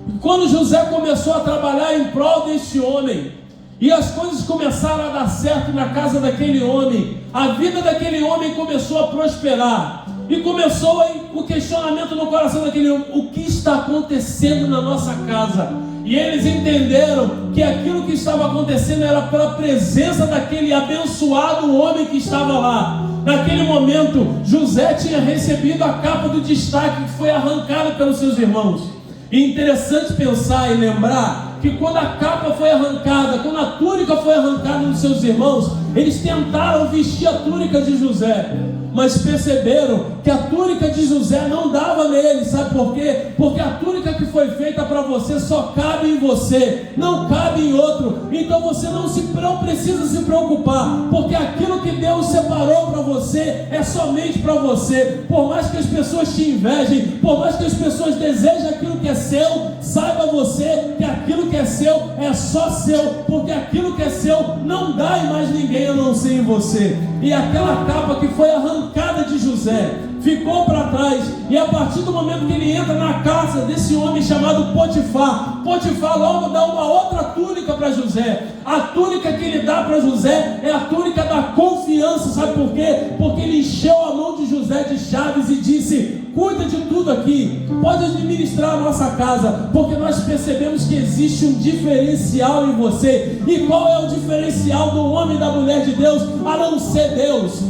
E quando José começou a trabalhar em prol deste homem, e as coisas começaram a dar certo na casa daquele homem, a vida daquele homem começou a prosperar. E começou aí o questionamento no coração daquele homem: o que está acontecendo na nossa casa? E eles entenderam que aquilo que estava acontecendo era pela presença daquele abençoado homem que estava lá. Naquele momento, José tinha recebido a capa do destaque que foi arrancada pelos seus irmãos. E é interessante pensar e lembrar que quando a capa foi arrancada, quando a túnica foi arrancada dos seus irmãos, eles tentaram vestir a túnica de José, mas perceberam que a túnica de José não dava nele. Sabe por quê? Porque a túnica que foi feita para você só cabe em você, não cabe em outro. Então você não precisa se preocupar, porque aquilo que Deus separou para você é somente para você. Por mais que as pessoas te invejem, por mais que as pessoas desejem aquilo que é seu, saiba você que aquilo que é seu é só seu, porque aquilo que é seu não dá em mais ninguém a não ser em você. E aquela capa que foi arrancada de José ficou para trás, e a partir do momento que ele entra na casa desse homem chamado Potifar, Potifar logo dá uma outra túnica para José. A túnica que ele dá para José é a túnica da confiança. Sabe por quê? Porque ele encheu a mão de José de chaves e disse: cuida de tudo aqui, pode administrar a nossa casa, porque nós percebemos que existe um diferencial em você. E qual é o diferencial do homem e da mulher de Deus, a não ser Deus?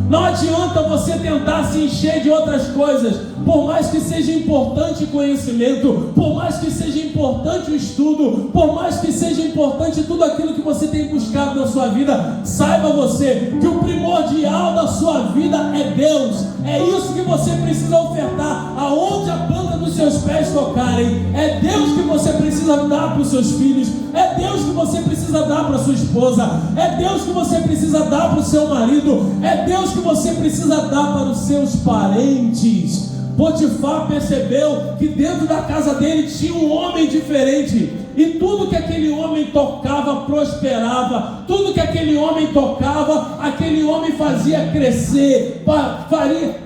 Não adianta você tentar se encher de outras coisas, por mais que seja importante o conhecimento, por mais que seja importante o estudo, por mais que seja importante tudo aquilo que você tem buscado na sua vida. Saiba você que o primordial da sua vida é Deus. É isso que você precisa ofertar, aonde a planta dos seus pés tocarem. É Deus que você precisa dar para os seus filhos, é Deus que você precisa dar para a sua esposa, é Deus que você precisa dar para o seu marido, é Deus que você precisa dar para os seus parentes. Potifar percebeu que dentro da casa dele tinha um homem diferente, e tudo que aquele homem tocava prosperava, tudo que aquele homem tocava, aquele homem fazia crescer,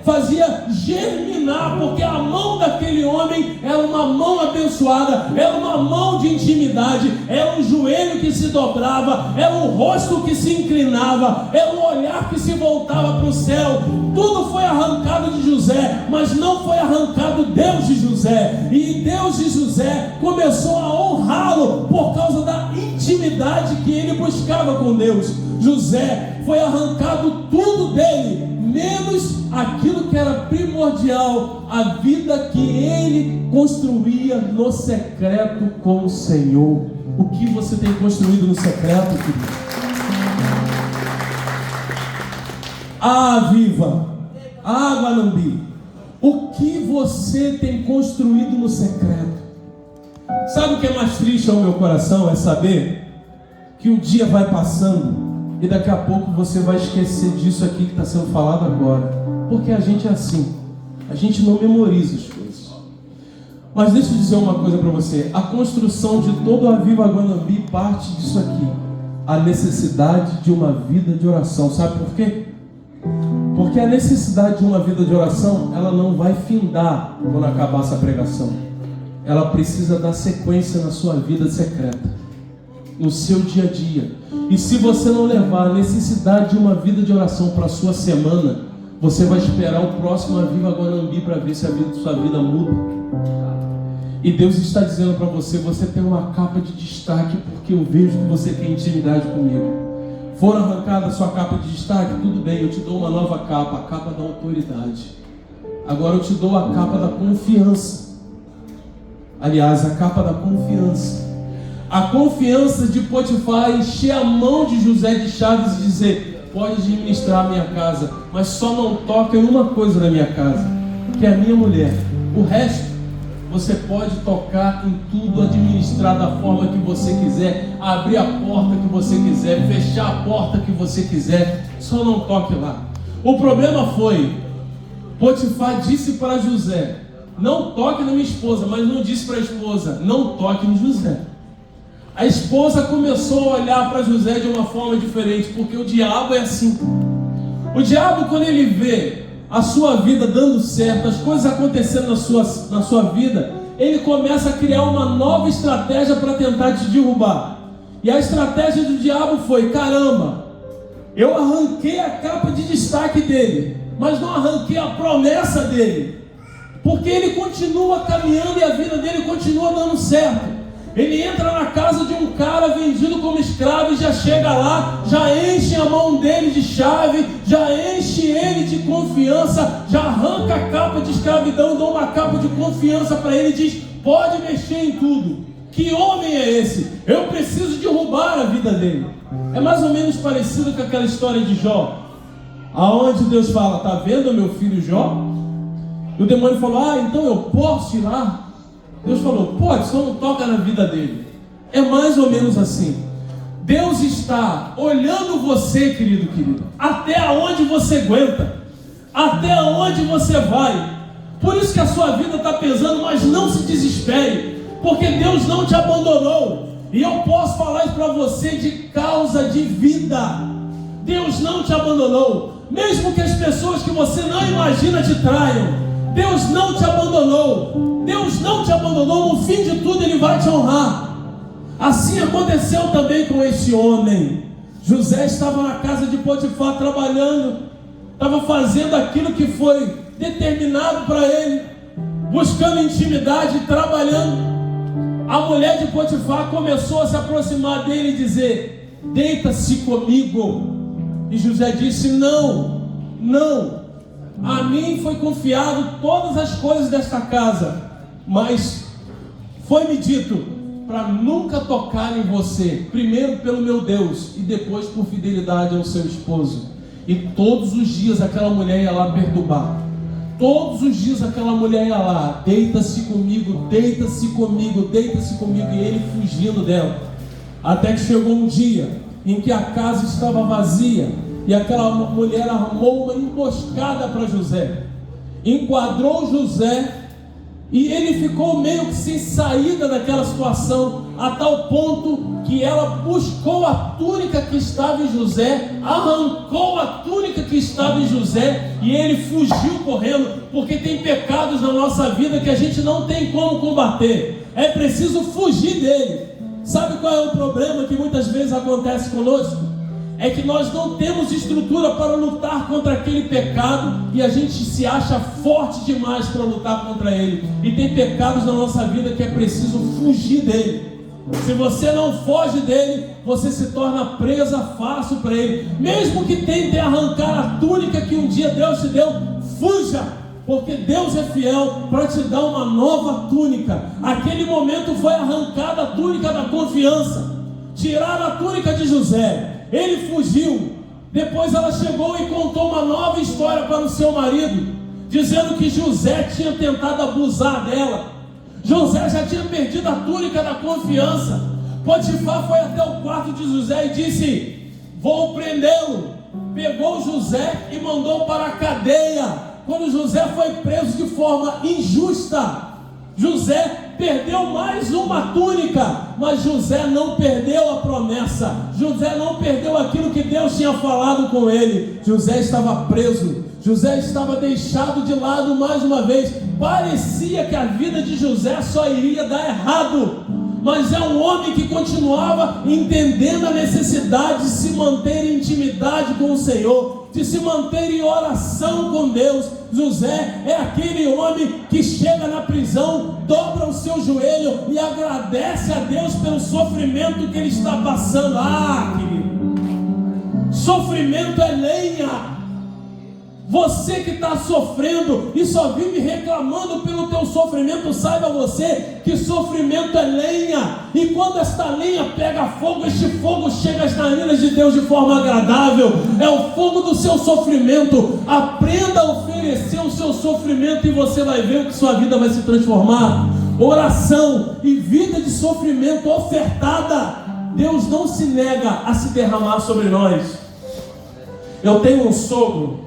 fazia germinar, porque a mão daquele homem era uma mão abençoada, era uma mão de intimidade, era um joelho que se dobrava, era um rosto que se inclinava, era um olhar que se voltava para o céu. Tudo foi arrancado de José, mas não foi arrancado Deus de José. E Deus de José começou a honrá-lo por causa da intimidade que ele buscava com Deus. José foi arrancado tudo dele, menos aquilo que era primordial, a vida que ele construía no secreto com o Senhor. O que você tem construído no secreto, querido? Viva, Guanambi, o que você tem construído no secreto? Sabe o que é mais triste ao meu coração? É saber que o dia vai passando e daqui a pouco você vai esquecer disso aqui que está sendo falado agora. Porque a gente é assim. A gente não memoriza as coisas. Mas deixa eu dizer uma coisa para você. A construção de todo o Aviva Guanambi parte disso aqui. A necessidade de uma vida de oração. Sabe por quê? Porque a necessidade de uma vida de oração, ela não vai findar quando acabar essa pregação. Ela precisa dar sequência na sua vida secreta, no seu dia a dia. E se você não levar a necessidade de uma vida de oração para a sua semana, você vai esperar o próximo Aviva Guanambi para ver se a sua vida muda. E Deus está dizendo para você, você tem uma capa de destaque porque eu vejo que você tem intimidade comigo. For arrancada a sua capa de destaque, tudo bem, eu te dou uma nova capa, a capa da autoridade. Agora eu te dou a capa da confiança. Aliás, a capa da confiança. A confiança de Potifar encher a mão de José de Chaves e dizer: pode administrar a minha casa, mas só não toca em uma coisa na minha casa, que é a minha mulher. O resto, você pode tocar em tudo, administrar da forma que você quiser, abrir a porta que você quiser, fechar a porta que você quiser, só não toque lá. O problema foi, Potifar disse para José: não toque na minha esposa, mas não disse para a esposa: não toque em José. A esposa começou a olhar para José de uma forma diferente, porque o diabo é assim. O diabo, quando ele vê a sua vida dando certo, as coisas acontecendo na sua vida, ele começa a criar uma nova estratégia para tentar te derrubar. E a estratégia do diabo foi: caramba, eu arranquei a capa de destaque dele, mas não arranquei a promessa dele, porque ele continua caminhando e a vida dele continua dando certo. Ele entra na casa de um cara vendido como escravo e já chega lá, já enche a mão dele de chave, já enche ele de confiança, já arranca a capa de escravidão, dá uma capa de confiança para ele e diz: pode mexer em tudo. Que homem é esse? Eu preciso derrubar a vida dele. É mais ou menos parecido com aquela história de Jó, aonde Deus fala: tá vendo meu filho Jó? E o demônio falou: ah, então eu posso ir lá? Deus falou: pode, só não toca na vida dele. É mais ou menos assim. Deus está olhando você, querido, até onde você aguenta, até onde você vai. Por isso que a sua vida está pesando, mas não se desespere, porque Deus não te abandonou. E eu posso falar isso para você de causa de vida. Deus não te abandonou, mesmo que as pessoas que você não imagina te traiam. Deus não te abandonou. Deus não te abandonou. No fim de tudo Ele vai te honrar. Assim aconteceu também com esse homem. José estava na casa de Potifar trabalhando, estava fazendo aquilo que foi determinado para ele, buscando intimidade, trabalhando. A mulher de Potifar começou a se aproximar dele e dizer: deita-se comigo. E José disse: não, não. A mim foi confiado todas as coisas desta casa, mas foi-me dito para nunca tocar em você, primeiro pelo meu Deus e depois por fidelidade ao seu esposo. E todos os dias aquela mulher ia lá perturbar. Todos os dias aquela mulher ia lá: deita-se comigo, deita-se comigo, deita-se comigo. E ele fugindo dela. Até que chegou um dia em que a casa estava vazia e aquela mulher armou uma emboscada para José, enquadrou José, e ele ficou meio que sem saída daquela situação, a tal ponto que ela buscou a túnica que estava em José, arrancou a túnica que estava em José, e ele fugiu correndo, porque tem pecados na nossa vida que a gente não tem como combater, é preciso fugir dele. Sabe qual é o problema que muitas vezes acontece conosco? É que nós não temos estrutura para lutar contra aquele pecado e a gente se acha forte demais para lutar contra ele. E tem pecados na nossa vida que é preciso fugir dele. Se você não foge dele, você se torna presa fácil para ele. Mesmo que tente arrancar a túnica que um dia Deus te deu, fuja, porque Deus é fiel para te dar uma nova túnica. Aquele momento foi arrancada a túnica da confiança, tiraram a túnica de José. Ele fugiu. Depois ela chegou e contou uma nova história para o seu marido, dizendo que José tinha tentado abusar dela. José já tinha perdido a túnica da confiança. Potifar foi até o quarto de José e disse: vou prendê-lo. Pegou José e mandou para a cadeia. Quando José foi preso de forma injusta, José perdeu mais uma túnica, mas José não perdeu a promessa. José não perdeu aquilo que Deus tinha falado com ele. José estava preso, José estava deixado de lado mais uma vez. Parecia que a vida de José só iria dar errado, mas é um homem que continuava entendendo a necessidade de se manter em intimidade com o Senhor, de se manter em oração com Deus. José é aquele homem que chega na prisão, dobra o seu joelho e agradece a Deus pelo sofrimento que ele está passando. Querido, sofrimento é lenha. Você que está sofrendo e só vive reclamando pelo teu sofrimento, saiba você que sofrimento é lenha. E quando esta lenha pega fogo, este fogo chega às narinas de Deus de forma agradável. É o fogo do seu sofrimento. Aprenda a oferecer o seu sofrimento e você vai ver o que sua vida vai se transformar. Oração e vida de sofrimento ofertada. Deus não se nega a se derramar sobre nós. Eu tenho um sogro,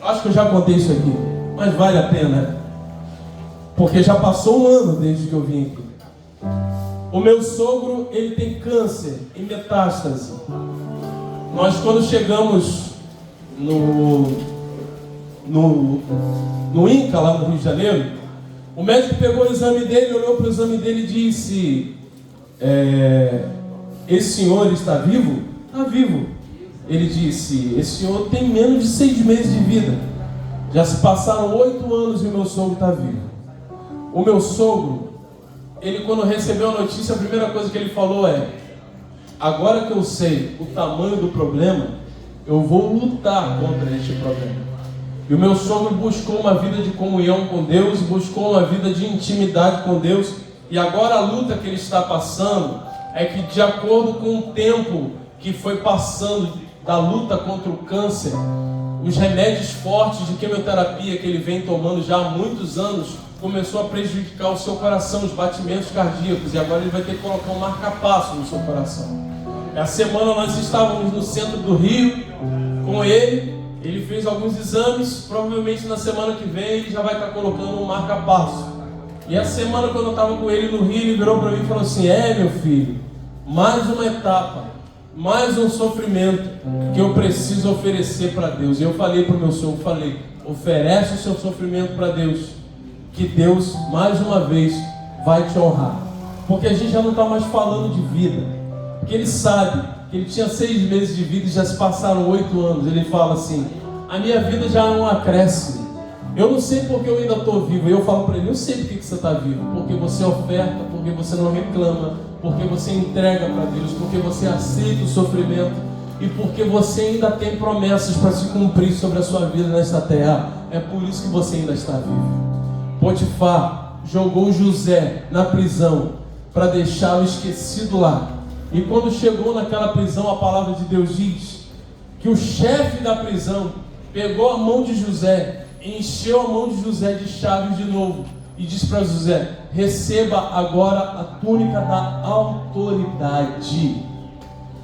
acho que eu já contei isso aqui, mas vale a pena, porque já passou um ano desde que eu vim aqui. O meu sogro, ele tem câncer em metástase. Nós, quando chegamos no INCA, lá no Rio de Janeiro, o médico pegou o exame dele, olhou para o exame dele e disse: esse senhor está vivo? Está vivo. Ele disse: esse senhor tem menos de 6 meses de vida. Já se passaram 8 anos e o meu sogro está vivo. O meu sogro, ele, quando recebeu a notícia, a primeira coisa que ele falou é: agora que eu sei o tamanho do problema, eu vou lutar contra este problema. E o meu sogro buscou uma vida de comunhão com Deus, buscou uma vida de intimidade com Deus. E agora a luta que ele está passando é que, de acordo com o tempo que foi passando da luta contra o câncer, os remédios fortes de quimioterapia que ele vem tomando já há muitos anos começou a prejudicar o seu coração, os batimentos cardíacos, e agora ele vai ter que colocar um marca-passo no seu coração. Essa semana nós estávamos no centro do Rio com ele, ele fez alguns exames, provavelmente na semana que vem ele já vai estar colocando um marca-passo. E essa semana, quando eu estava com ele no Rio, ele virou para mim e falou assim: meu filho, mais uma etapa, mais um sofrimento que eu preciso oferecer para Deus. E eu falei para o meu sogro, oferece o seu sofrimento para Deus, que Deus mais uma vez vai te honrar. Porque a gente já não está mais falando de vida, porque ele sabe que ele tinha 6 meses de vida e já se passaram 8 anos. Ele fala assim: a minha vida já não acresce, eu não sei porque eu ainda estou vivo. E eu falo para ele: eu sei porque você está vivo, porque você oferta, porque você não reclama, porque você entrega para Deus, porque você aceita o sofrimento e porque você ainda tem promessas para se cumprir sobre a sua vida nesta terra. É por isso que você ainda está vivo. Potifar jogou José na prisão para deixá-lo esquecido lá. E quando chegou naquela prisão, a palavra de Deus diz que o chefe da prisão pegou a mão de José, encheu a mão de José de chaves de novo e disse para José: receba agora a túnica da autoridade.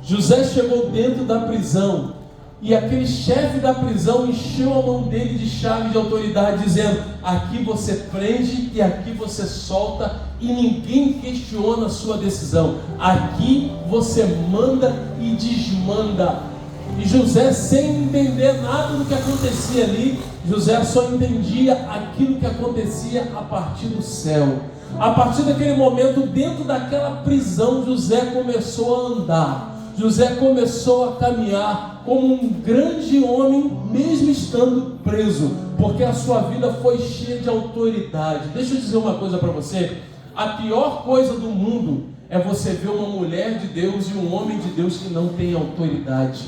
José chegou dentro da prisão e aquele chefe da prisão encheu a mão dele de chave de autoridade, dizendo: aqui você prende e aqui você solta e ninguém questiona a sua decisão. Aqui você manda e desmanda. E José, sem entender nada do que acontecia ali, José só entendia aquilo que acontecia a partir do céu. A partir daquele momento, dentro daquela prisão, José começou a andar. José começou a caminhar como um grande homem, mesmo estando preso, porque a sua vida foi cheia de autoridade. Deixa eu dizer uma coisa para você: a pior coisa do mundo é você ver uma mulher de Deus e um homem de Deus que não tem autoridade.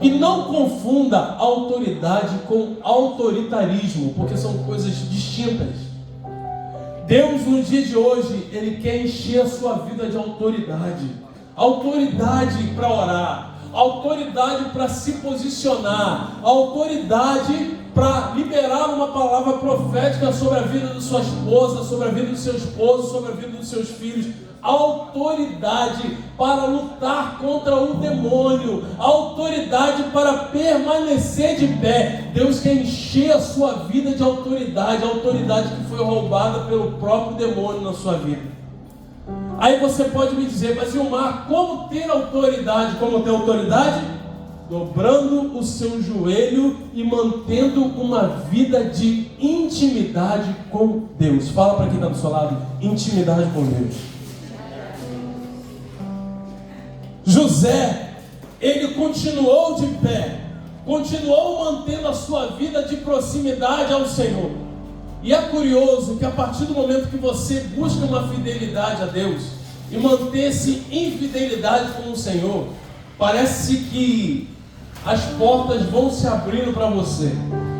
E não confunda autoridade com autoritarismo, porque são coisas distintas. Deus, no dia de hoje, Ele quer encher a sua vida de autoridade. Autoridade para orar, autoridade para se posicionar, autoridade para liberar uma palavra profética sobre a vida de sua esposa, sobre a vida do seu esposo, sobre a vida dos seus filhos. Autoridade para lutar contra o demônio, autoridade para permanecer de pé. Deus quer encher a sua vida de autoridade, a autoridade que foi roubada pelo próprio demônio na sua vida. Aí você pode me dizer, mas Ilmar, como ter autoridade? Como ter autoridade? Dobrando o seu joelho e mantendo uma vida de intimidade com Deus. Fala para quem está do seu lado, intimidade com Deus. José, ele continuou de pé, continuou mantendo a sua vida de proximidade ao Senhor. E é curioso que a partir do momento que você busca uma fidelidade a Deus e manter-se em fidelidade com o Senhor, parece que as portas vão se abrindo para você.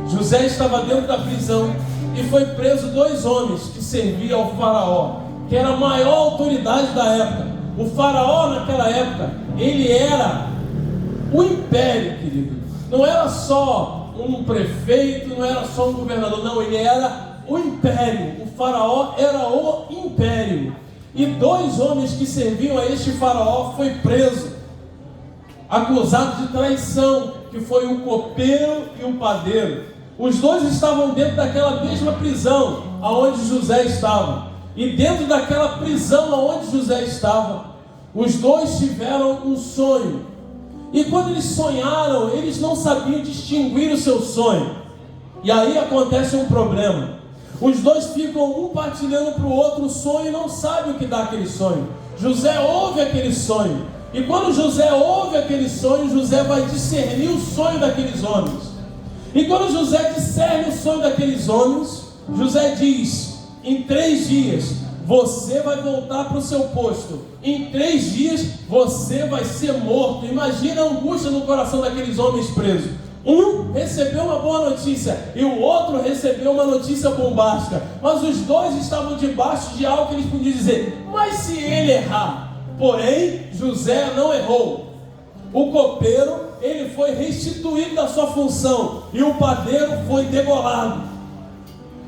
José estava dentro da prisão e foi preso 2 homens que serviam ao faraó, que era a maior autoridade da época. O faraó naquela época, ele era o império, querido. Não era só um prefeito, não era só um governador, não, ele era o império. O faraó era o império. E 2 homens que serviam a este faraó foi preso, acusado de traição, que foi um copeiro e um padeiro. Os 2 estavam dentro daquela mesma prisão aonde José estava. E dentro daquela prisão aonde José estava, os 2 tiveram um sonho. E quando eles sonharam, eles não sabiam distinguir o seu sonho. E aí acontece um problema. Os 2 ficam um partilhando para o outro o sonho e não sabem o que dá aquele sonho. José ouve aquele sonho. E quando José ouve aquele sonho, José vai discernir o sonho daqueles homens. E quando José discerne o sonho daqueles homens, José diz: em 3 dias você vai voltar para o seu posto. Em 3 dias você vai ser morto. Imagina a angústia no coração daqueles homens presos. Um recebeu uma boa notícia e o outro recebeu uma notícia bombástica. Mas os 2 estavam debaixo de algo que eles podiam dizer: mas se ele errar? Porém, José não errou. O copeiro, ele foi restituído da sua função e o padeiro foi degolado.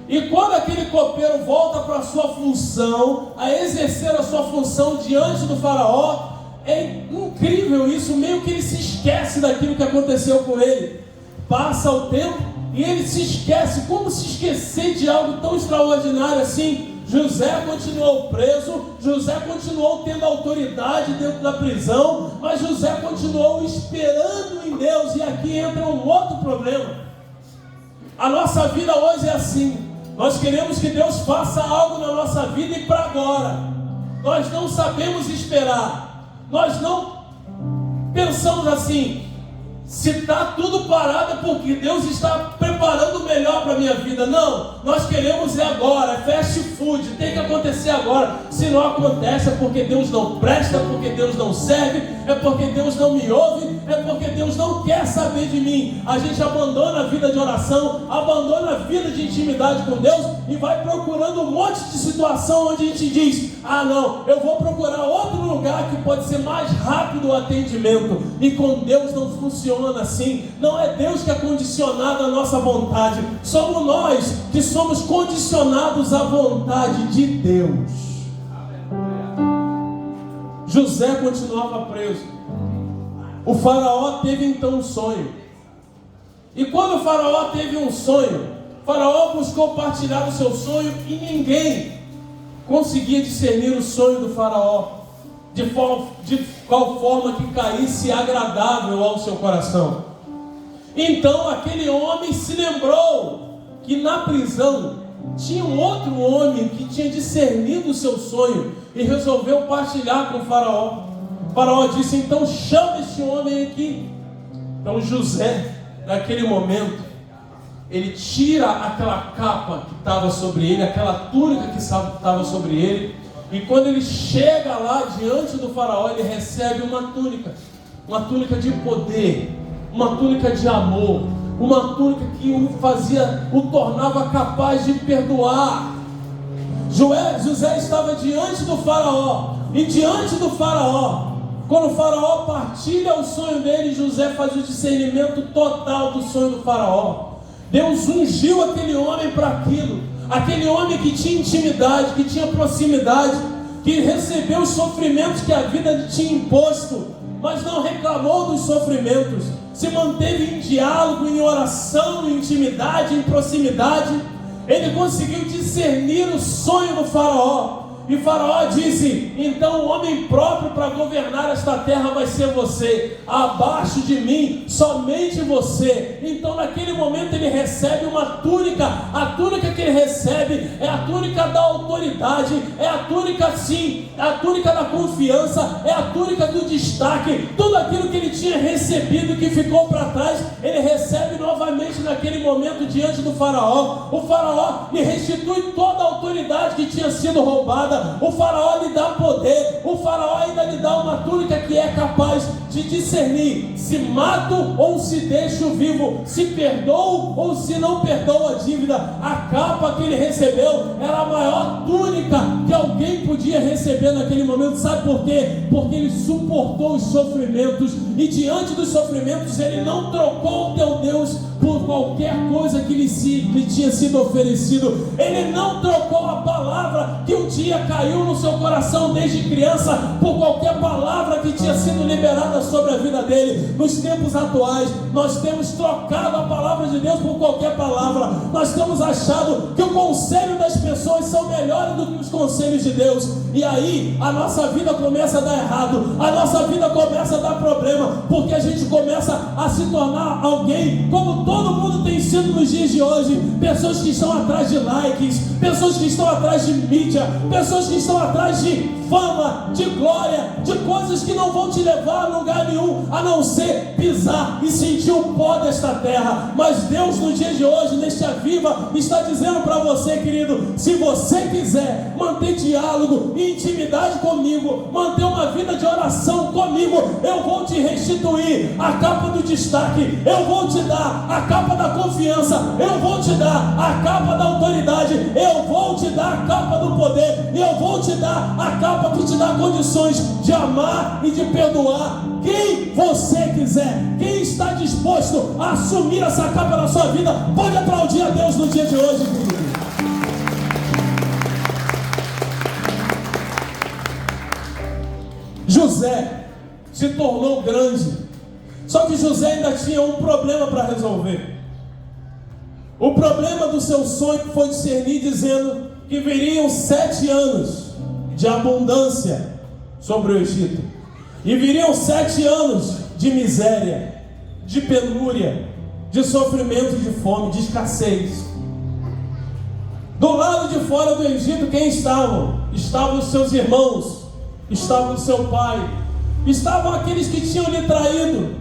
E quando aquele copeiro volta para a sua função, a exercer a sua função diante do faraó, é incrível isso, meio que ele se esquece daquilo que aconteceu com ele. Passa o tempo e ele se esquece. Como se esquecer de algo tão extraordinário assim? José continuou preso, José continuou tendo autoridade dentro da prisão, mas José continuou esperando em Deus. E aqui entra um outro problema. A nossa vida hoje é assim. Nós queremos que Deus faça algo na nossa vida e para agora. Nós não sabemos esperar. Nós não pensamos assim: se está tudo parado é porque Deus está preparando o melhor para a minha vida. Não, nós queremos agora, é fast food, tem que acontecer agora. Se não acontece é porque Deus não presta, é porque Deus não serve, é porque Deus não me ouve, é porque Deus não quer saber de mim. A gente abandona a vida de oração, abandona a vida de intimidade com Deus e vai procurando um monte de situação onde a gente diz: ah não, eu vou procurar outro lugar que pode ser mais rápido o atendimento. E com Deus não funciona assim. Não é Deus que é condicionado à nossa vontade, somos nós que somos condicionados à vontade de Deus. José continuava preso. O faraó teve então um sonho. E quando o faraó teve um sonho, o faraó buscou partilhar o seu sonho e ninguém conseguia discernir o sonho do faraó de qual forma que caísse agradável ao seu coração. Então aquele homem se lembrou que na prisão tinha um outro homem que tinha discernido o seu sonho e resolveu partilhar com o faraó. O faraó disse: então chama este homem aqui. Então José, naquele momento, ele tira aquela capa que estava sobre ele, aquela túnica que estava sobre ele, e quando ele chega lá diante do faraó, ele recebe uma túnica de poder, uma túnica de amor, uma túnica que o tornava capaz de perdoar. José estava diante do faraó, e diante do faraó, quando o faraó partilha o sonho dele, José faz o discernimento total do sonho do faraó. Deus ungiu aquele homem para aquilo. Aquele homem que tinha intimidade, que tinha proximidade, que recebeu os sofrimentos que a vida lhe tinha imposto, mas não reclamou dos sofrimentos, se manteve em diálogo, em oração, em intimidade, em proximidade. Ele conseguiu discernir o sonho do faraó. E Faraó disse: então o homem próprio para governar esta terra vai ser você, abaixo de mim, somente você. Então naquele momento ele recebe uma túnica. A túnica que ele recebe é a túnica da autoridade, é a túnica sim, é a túnica da confiança, é a túnica do destaque. Tudo aquilo que ele tinha recebido, que ficou para trás, ele recebe novamente naquele momento diante do faraó. O faraó lhe restitui toda a autoridade que tinha sido roubada. O faraó lhe dá poder. O faraó ainda lhe dá uma túnica que é capaz de discernir se mato ou se deixo vivo, se perdoo ou se não perdoo a dívida. A capa que ele recebeu era a maior túnica que alguém podia receber naquele momento. Sabe por quê? Porque ele suportou os sofrimentos, e diante dos sofrimentos ele não trocou o teu Deus por qualquer coisa que lhe tinha sido oferecido. Ele não trocou a palavra que um dia caiu no seu coração desde criança por qualquer palavra que tinha sido liberada sobre a vida dele. Nos tempos atuais, nós temos trocado a palavra de Deus por qualquer palavra. Nós temos achado que o conselho das pessoas são melhores do que os conselhos de Deus. E aí a nossa vida começa a dar errado, a nossa vida começa a dar problema, porque a gente começa a se tornar alguém como todo mundo tem sido nos dias de hoje. Pessoas que estão atrás de likes, pessoas que estão atrás de mídia, pessoas que estão atrás de fama, de glória, de coisas que não vão te levar a lugar nenhum, a não ser pisar e sentir o pó desta terra. Mas Deus, no dia de hoje, neste Aviva, está dizendo para você, querido: se você quiser manter diálogo e intimidade comigo, manter uma vida de oração comigo, eu vou te restituir a capa do destaque, eu vou te dar a capa da confiança, eu vou te dar a capa da autoridade, eu vou te dar a capa do poder, eu vou te dar a capa que te dá condições de amar e de perdoar quem você quiser. Quem está disposto a assumir essa capa na sua vida, pode aplaudir a Deus no dia de hoje, querido. José se tornou grande, só que José ainda tinha um problema para resolver. O problema do seu sonho foi discernir, dizendo que viriam 7 anos de abundância sobre o Egito, e viriam 7 anos de miséria, de penúria, de sofrimento, de fome, de escassez. Do lado de fora do Egito, quem estavam? Estavam os seus irmãos, estava o seu pai, estavam aqueles que tinham lhe traído.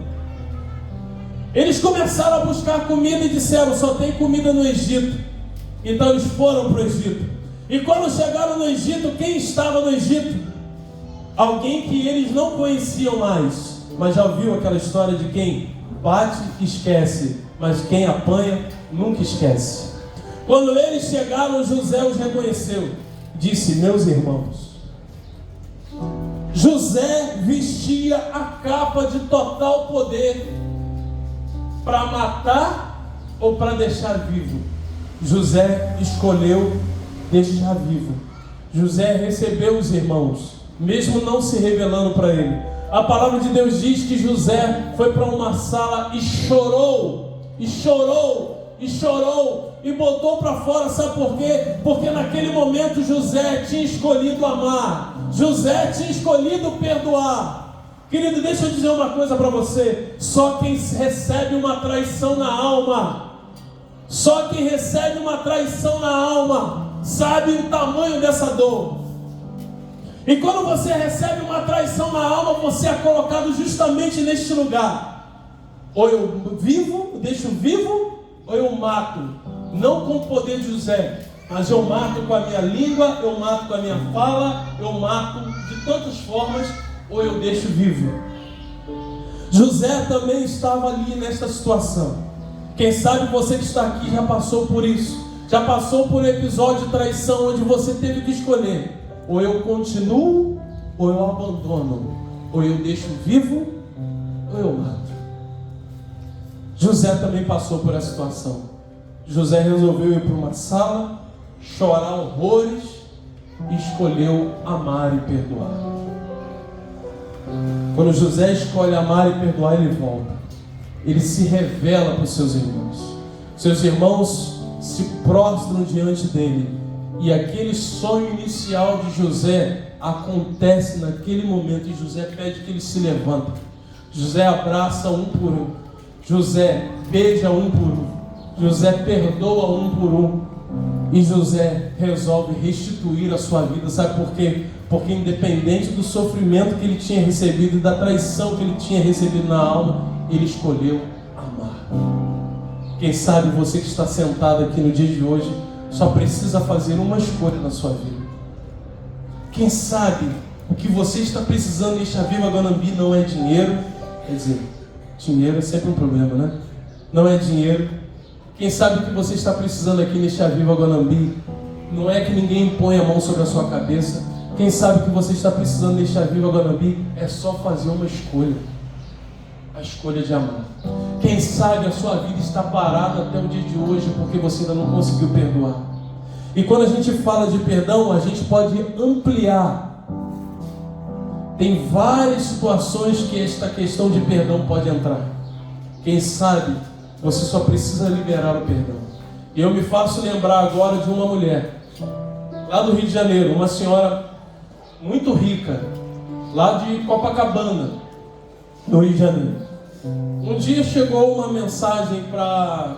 Eles começaram a buscar comida e disseram: só tem comida no Egito. Então eles foram para o Egito. E quando chegaram no Egito, quem estava no Egito? Alguém que eles não conheciam mais, mas já ouviu aquela história de quem bate, esquece, mas quem apanha, nunca esquece. Quando eles chegaram, José os reconheceu, disse: meus irmãos. José vestia a capa de total poder para matar ou para deixar vivo. José escolheu deixar vivo. José recebeu os irmãos, mesmo não se revelando para ele. A palavra de Deus diz que José foi para uma sala e chorou, e chorou, e chorou, e botou para fora. Sabe por quê? Porque naquele momento José tinha escolhido amar, José tinha escolhido perdoar. Querido, deixa eu dizer uma coisa para você: só quem recebe uma traição na alma, só quem recebe uma traição na alma, sabe o tamanho dessa dor. E quando você recebe uma traição na alma, você é colocado justamente neste lugar: ou eu vivo, deixo vivo, ou eu mato. Não com o poder de José, mas eu mato com a minha língua, eu mato com a minha fala, eu mato de tantas formas, ou eu deixo vivo. José também estava ali nesta situação. Quem sabe você que está aqui já passou por isso, já passou por um episódio de traição onde você teve que escolher: ou eu continuo, ou eu abandono, ou eu deixo vivo, ou eu mato. José também passou por essa situação. José resolveu ir para uma sala, chorar horrores e escolheu amar e perdoar. Quando José escolhe amar e perdoar, ele volta. Ele se revela para os seus irmãos. Seus irmãos se prostram diante dele. E aquele sonho inicial de José acontece naquele momento. E José pede que ele se levanta. José abraça um por um. José beija um por um. José perdoa um por um. E José resolve restituir a sua vida. Sabe por quê? Porque independente do sofrimento que ele tinha recebido e da traição que ele tinha recebido na alma, ele escolheu amar. Quem sabe você que está sentado aqui no dia de hoje só precisa fazer uma escolha na sua vida. Quem sabe o que você está precisando neste Aviva Guanambi não é dinheiro. Quer dizer, dinheiro é sempre um problema, né? Não é dinheiro. Quem sabe o que você está precisando aqui neste Aviva Guanambi não é que ninguém ponha a mão sobre a sua cabeça. Quem sabe o que você está precisando neste Aviva Guanambi é só fazer uma escolha. A escolha de amar. Quem sabe a sua vida está parada até o dia de hoje porque você ainda não conseguiu perdoar. E quando a gente fala de perdão, a gente pode ampliar. Tem várias situações que esta questão de perdão pode entrar. Quem sabe você só precisa liberar o perdão. E eu me faço lembrar agora de uma mulher lá do Rio de Janeiro, uma senhora muito rica, lá de Copacabana, no Rio de Janeiro. Um dia chegou uma mensagem para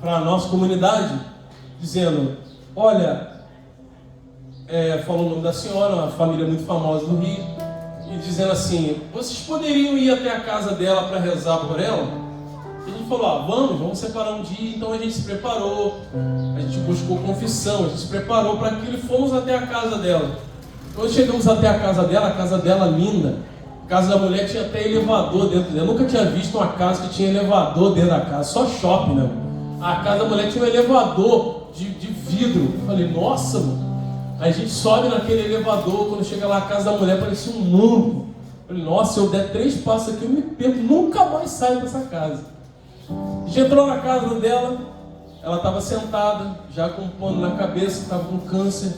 a nossa comunidade, dizendo, olha, falou o nome da senhora, uma família muito famosa do Rio, e dizendo assim, vocês poderiam ir até a casa dela para rezar por ela? E a gente falou, vamos separar um dia. Então a gente se preparou, a gente buscou confissão, a gente se preparou para aquilo e fomos até a casa dela. Quando chegamos até a casa dela linda, a casa da mulher tinha até elevador dentro dela. Eu nunca tinha visto uma casa que tinha elevador dentro da casa, só shopping, né? A casa da mulher tinha um elevador de vidro. Eu falei, nossa, mano. Aí a gente sobe naquele elevador, quando chega lá a casa da mulher parecia um mundo. Eu falei, nossa, se eu der 3 passos aqui eu me perco, nunca mais saio dessa casa. A gente entrou na casa dela, ela estava sentada, já com um pano na cabeça, estava com câncer.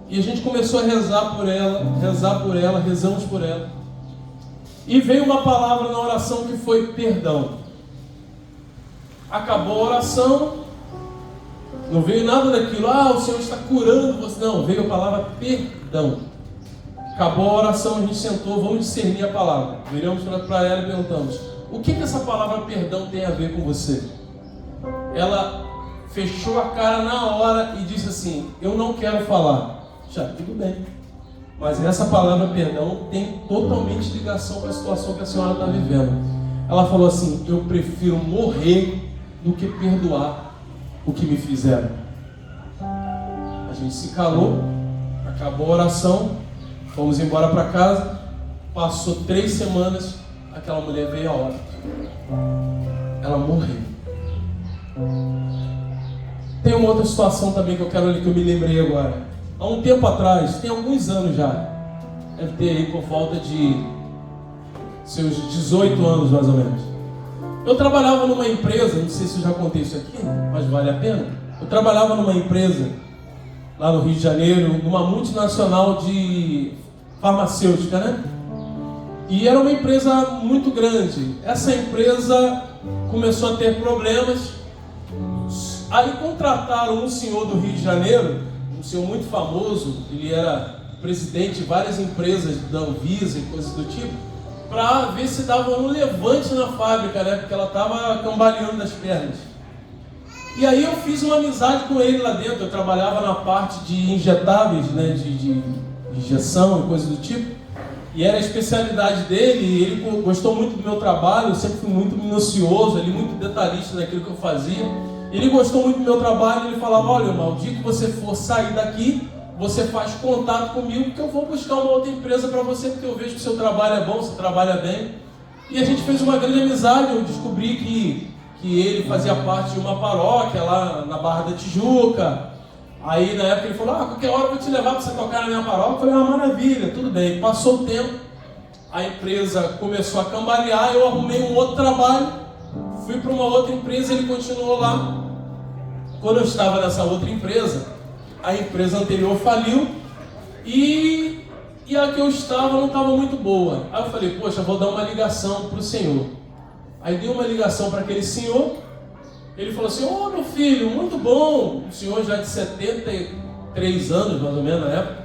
E a gente começou a rezar por ela, rezamos por ela. E veio uma palavra na oração que foi perdão. Acabou a oração, não veio nada daquilo, o Senhor está curando você. Não, veio a palavra perdão. Acabou a oração, a gente sentou, vamos discernir a palavra. Viramos para ela e perguntamos, o que essa palavra perdão tem a ver com você? Ela fechou a cara na hora e disse assim, eu não quero falar. Já, tudo bem. Mas essa palavra perdão tem totalmente ligação com a situação que a senhora está vivendo. Ela falou assim, eu prefiro morrer do que perdoar o que me fizeram. A gente se calou, acabou a oração, fomos embora para casa. Passou 3 semanas, aquela mulher veio a óbito. Ela morreu. Tem uma outra situação também que eu quero que eu me lembrei agora. Há um tempo atrás, tem alguns anos já, deve ter aí por volta de seus 18 anos mais ou menos. Eu trabalhava numa empresa, não sei se eu já contei isso aqui, mas vale a pena. Eu trabalhava numa empresa lá no Rio de Janeiro, numa multinacional de farmacêutica, né? E era uma empresa muito grande. Essa empresa começou a ter problemas. Aí contrataram um senhor do Rio de Janeiro, um senhor muito famoso, ele era presidente de várias empresas da Anvisa e coisas do tipo, para ver se dava um levante na fábrica, né? Porque ela estava cambaleando das pernas. E aí eu fiz uma amizade com ele lá dentro. Eu trabalhava na parte de injetáveis, né? De injeção e coisas do tipo. E era a especialidade dele, e ele gostou muito do meu trabalho. Eu sempre fui muito minucioso, ali, muito detalhista naquilo que eu fazia. Ele gostou muito do meu trabalho, ele falava, olha, irmão, o dia que você for sair daqui, você faz contato comigo, que eu vou buscar uma outra empresa para você, porque eu vejo que o seu trabalho é bom, você trabalha bem. E a gente fez uma grande amizade. Eu descobri que ele fazia parte de uma paróquia lá na Barra da Tijuca. Aí na época ele falou, qualquer hora eu vou te levar para você tocar na minha paróquia. Eu falei, maravilha, tudo bem. Passou o tempo, a empresa começou a cambalear, eu arrumei um outro trabalho, fui para uma outra empresa, ele continuou lá. quando eu estava nessa outra empresa, a empresa anterior faliu e a que eu estava não estava muito boa. Aí eu falei, poxa, vou dar uma ligação para o senhor. Aí dei uma ligação para aquele senhor. Ele falou assim, ô meu filho, muito bom. O senhor já de 73 anos, mais ou menos, na época.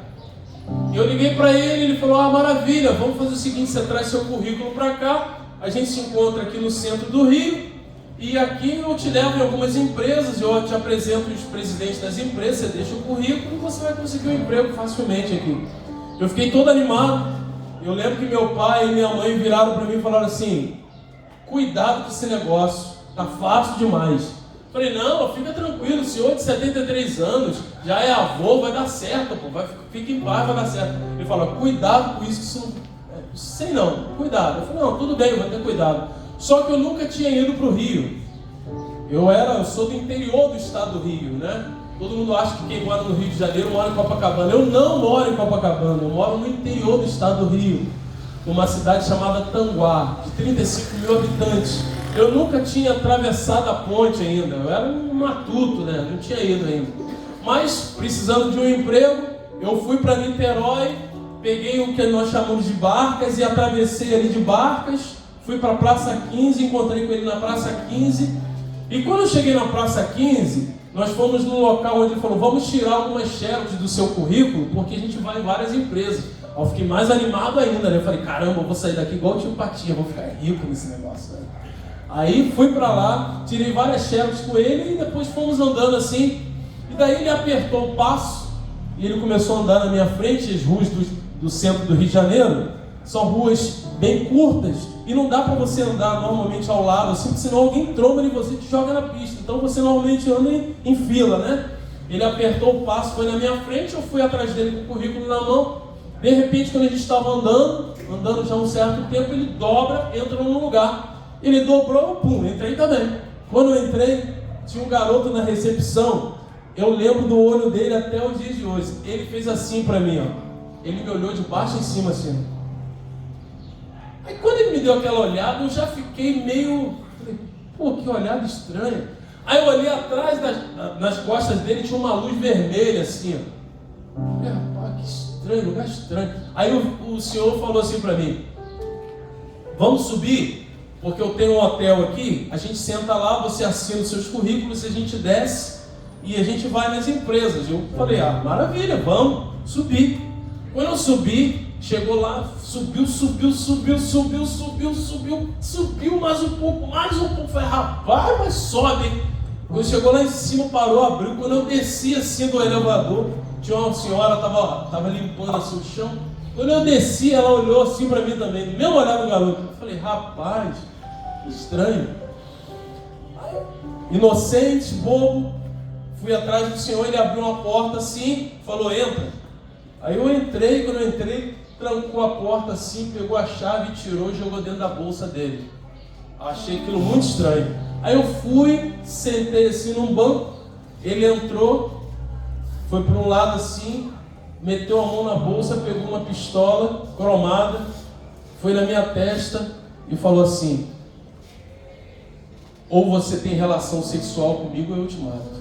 E eu liguei para ele falou, maravilha, vamos fazer o seguinte, você traz seu currículo para cá, a gente se encontra aqui no centro do Rio, e aqui eu te levo em algumas empresas, eu te apresento os presidentes das empresas, você deixa o currículo e você vai conseguir um emprego facilmente aqui. Eu fiquei todo animado. Eu lembro que meu pai e minha mãe viraram para mim e falaram assim, cuidado com esse negócio, tá fácil demais. Eu falei, não, fica tranquilo, o senhor de 73 anos, já é avô, vai dar certo, pô, fica em paz, vai dar certo. Ele falou, cuidado com isso, que isso não... sei não, cuidado. Eu falei, não, tudo bem, eu vou ter cuidado. Só que eu nunca tinha ido para o Rio. Eu sou do interior do estado do Rio, né? Todo mundo acha que quem mora no Rio de Janeiro mora em Copacabana. Eu não moro em Copacabana, eu moro no interior do estado do Rio, numa cidade chamada Tanguá, de 35 mil habitantes. Eu nunca tinha atravessado a ponte ainda, eu era um matuto, né? Não tinha ido ainda. Mas, precisando de um emprego, eu fui para Niterói, peguei o que nós chamamos de barcas e atravessei ali de barcas, fui para a Praça 15, encontrei com ele na Praça 15. E quando eu cheguei na Praça 15, nós fomos num local onde ele falou, vamos tirar algumas xerox do seu currículo, porque a gente vai em várias empresas. Aí eu fiquei mais animado ainda, né? Eu falei, caramba, eu vou sair daqui igual o tio Patinha, vou ficar rico nesse negócio, né? Aí fui pra lá, tirei várias xerox com ele e depois fomos andando assim. E daí ele apertou o passo e ele começou a andar na minha frente. As ruas do centro do Rio de Janeiro são ruas bem curtas e não dá para você andar normalmente ao lado, assim, porque senão alguém tromba em você e te joga na pista. Então você normalmente anda em fila, né? Ele apertou o passo, foi na minha frente, eu fui atrás dele com o currículo na mão. De repente, quando a gente estava andando já um certo tempo, ele dobra, entra num lugar. Ele dobrou, pum, entrei também. Quando eu entrei, tinha um garoto na recepção. Eu lembro do olho dele até os dias de hoje. Ele fez assim para mim, ó. Ele me olhou de baixo em cima assim. Aí quando ele me deu aquela olhada, eu já fiquei meio... Falei, pô, que olhada estranha. Aí eu olhei atrás nas costas dele, tinha uma luz vermelha assim, ó. Falei, rapaz, que estranho, lugar estranho. Aí o senhor falou assim para mim, vamos subir? Porque eu tenho um hotel aqui, a gente senta lá, você assina os seus currículos, a gente desce e a gente vai nas empresas. Eu falei, maravilha, vamos subir. Quando eu subi, chegou lá, subiu mais um pouco. Falei, rapaz, mas sobe. Quando chegou lá em cima, parou, abriu. Quando eu desci assim do elevador, tinha uma senhora, tava limpando assim o chão. Quando eu desci, ela olhou assim para mim também, do mesmo olhar do garoto. Eu falei, rapaz, que estranho. Aí, inocente, bobo, fui atrás do senhor, ele abriu uma porta assim, falou, entra. Aí eu entrei, quando eu entrei, trancou a porta assim, pegou a chave, tirou e jogou dentro da bolsa dele. Achei aquilo muito estranho. Aí eu fui, sentei assim num banco, ele entrou, foi para um lado assim, meteu a mão na bolsa, pegou uma pistola cromada, foi na minha testa e falou assim, ou você tem relação sexual comigo ou eu te mato.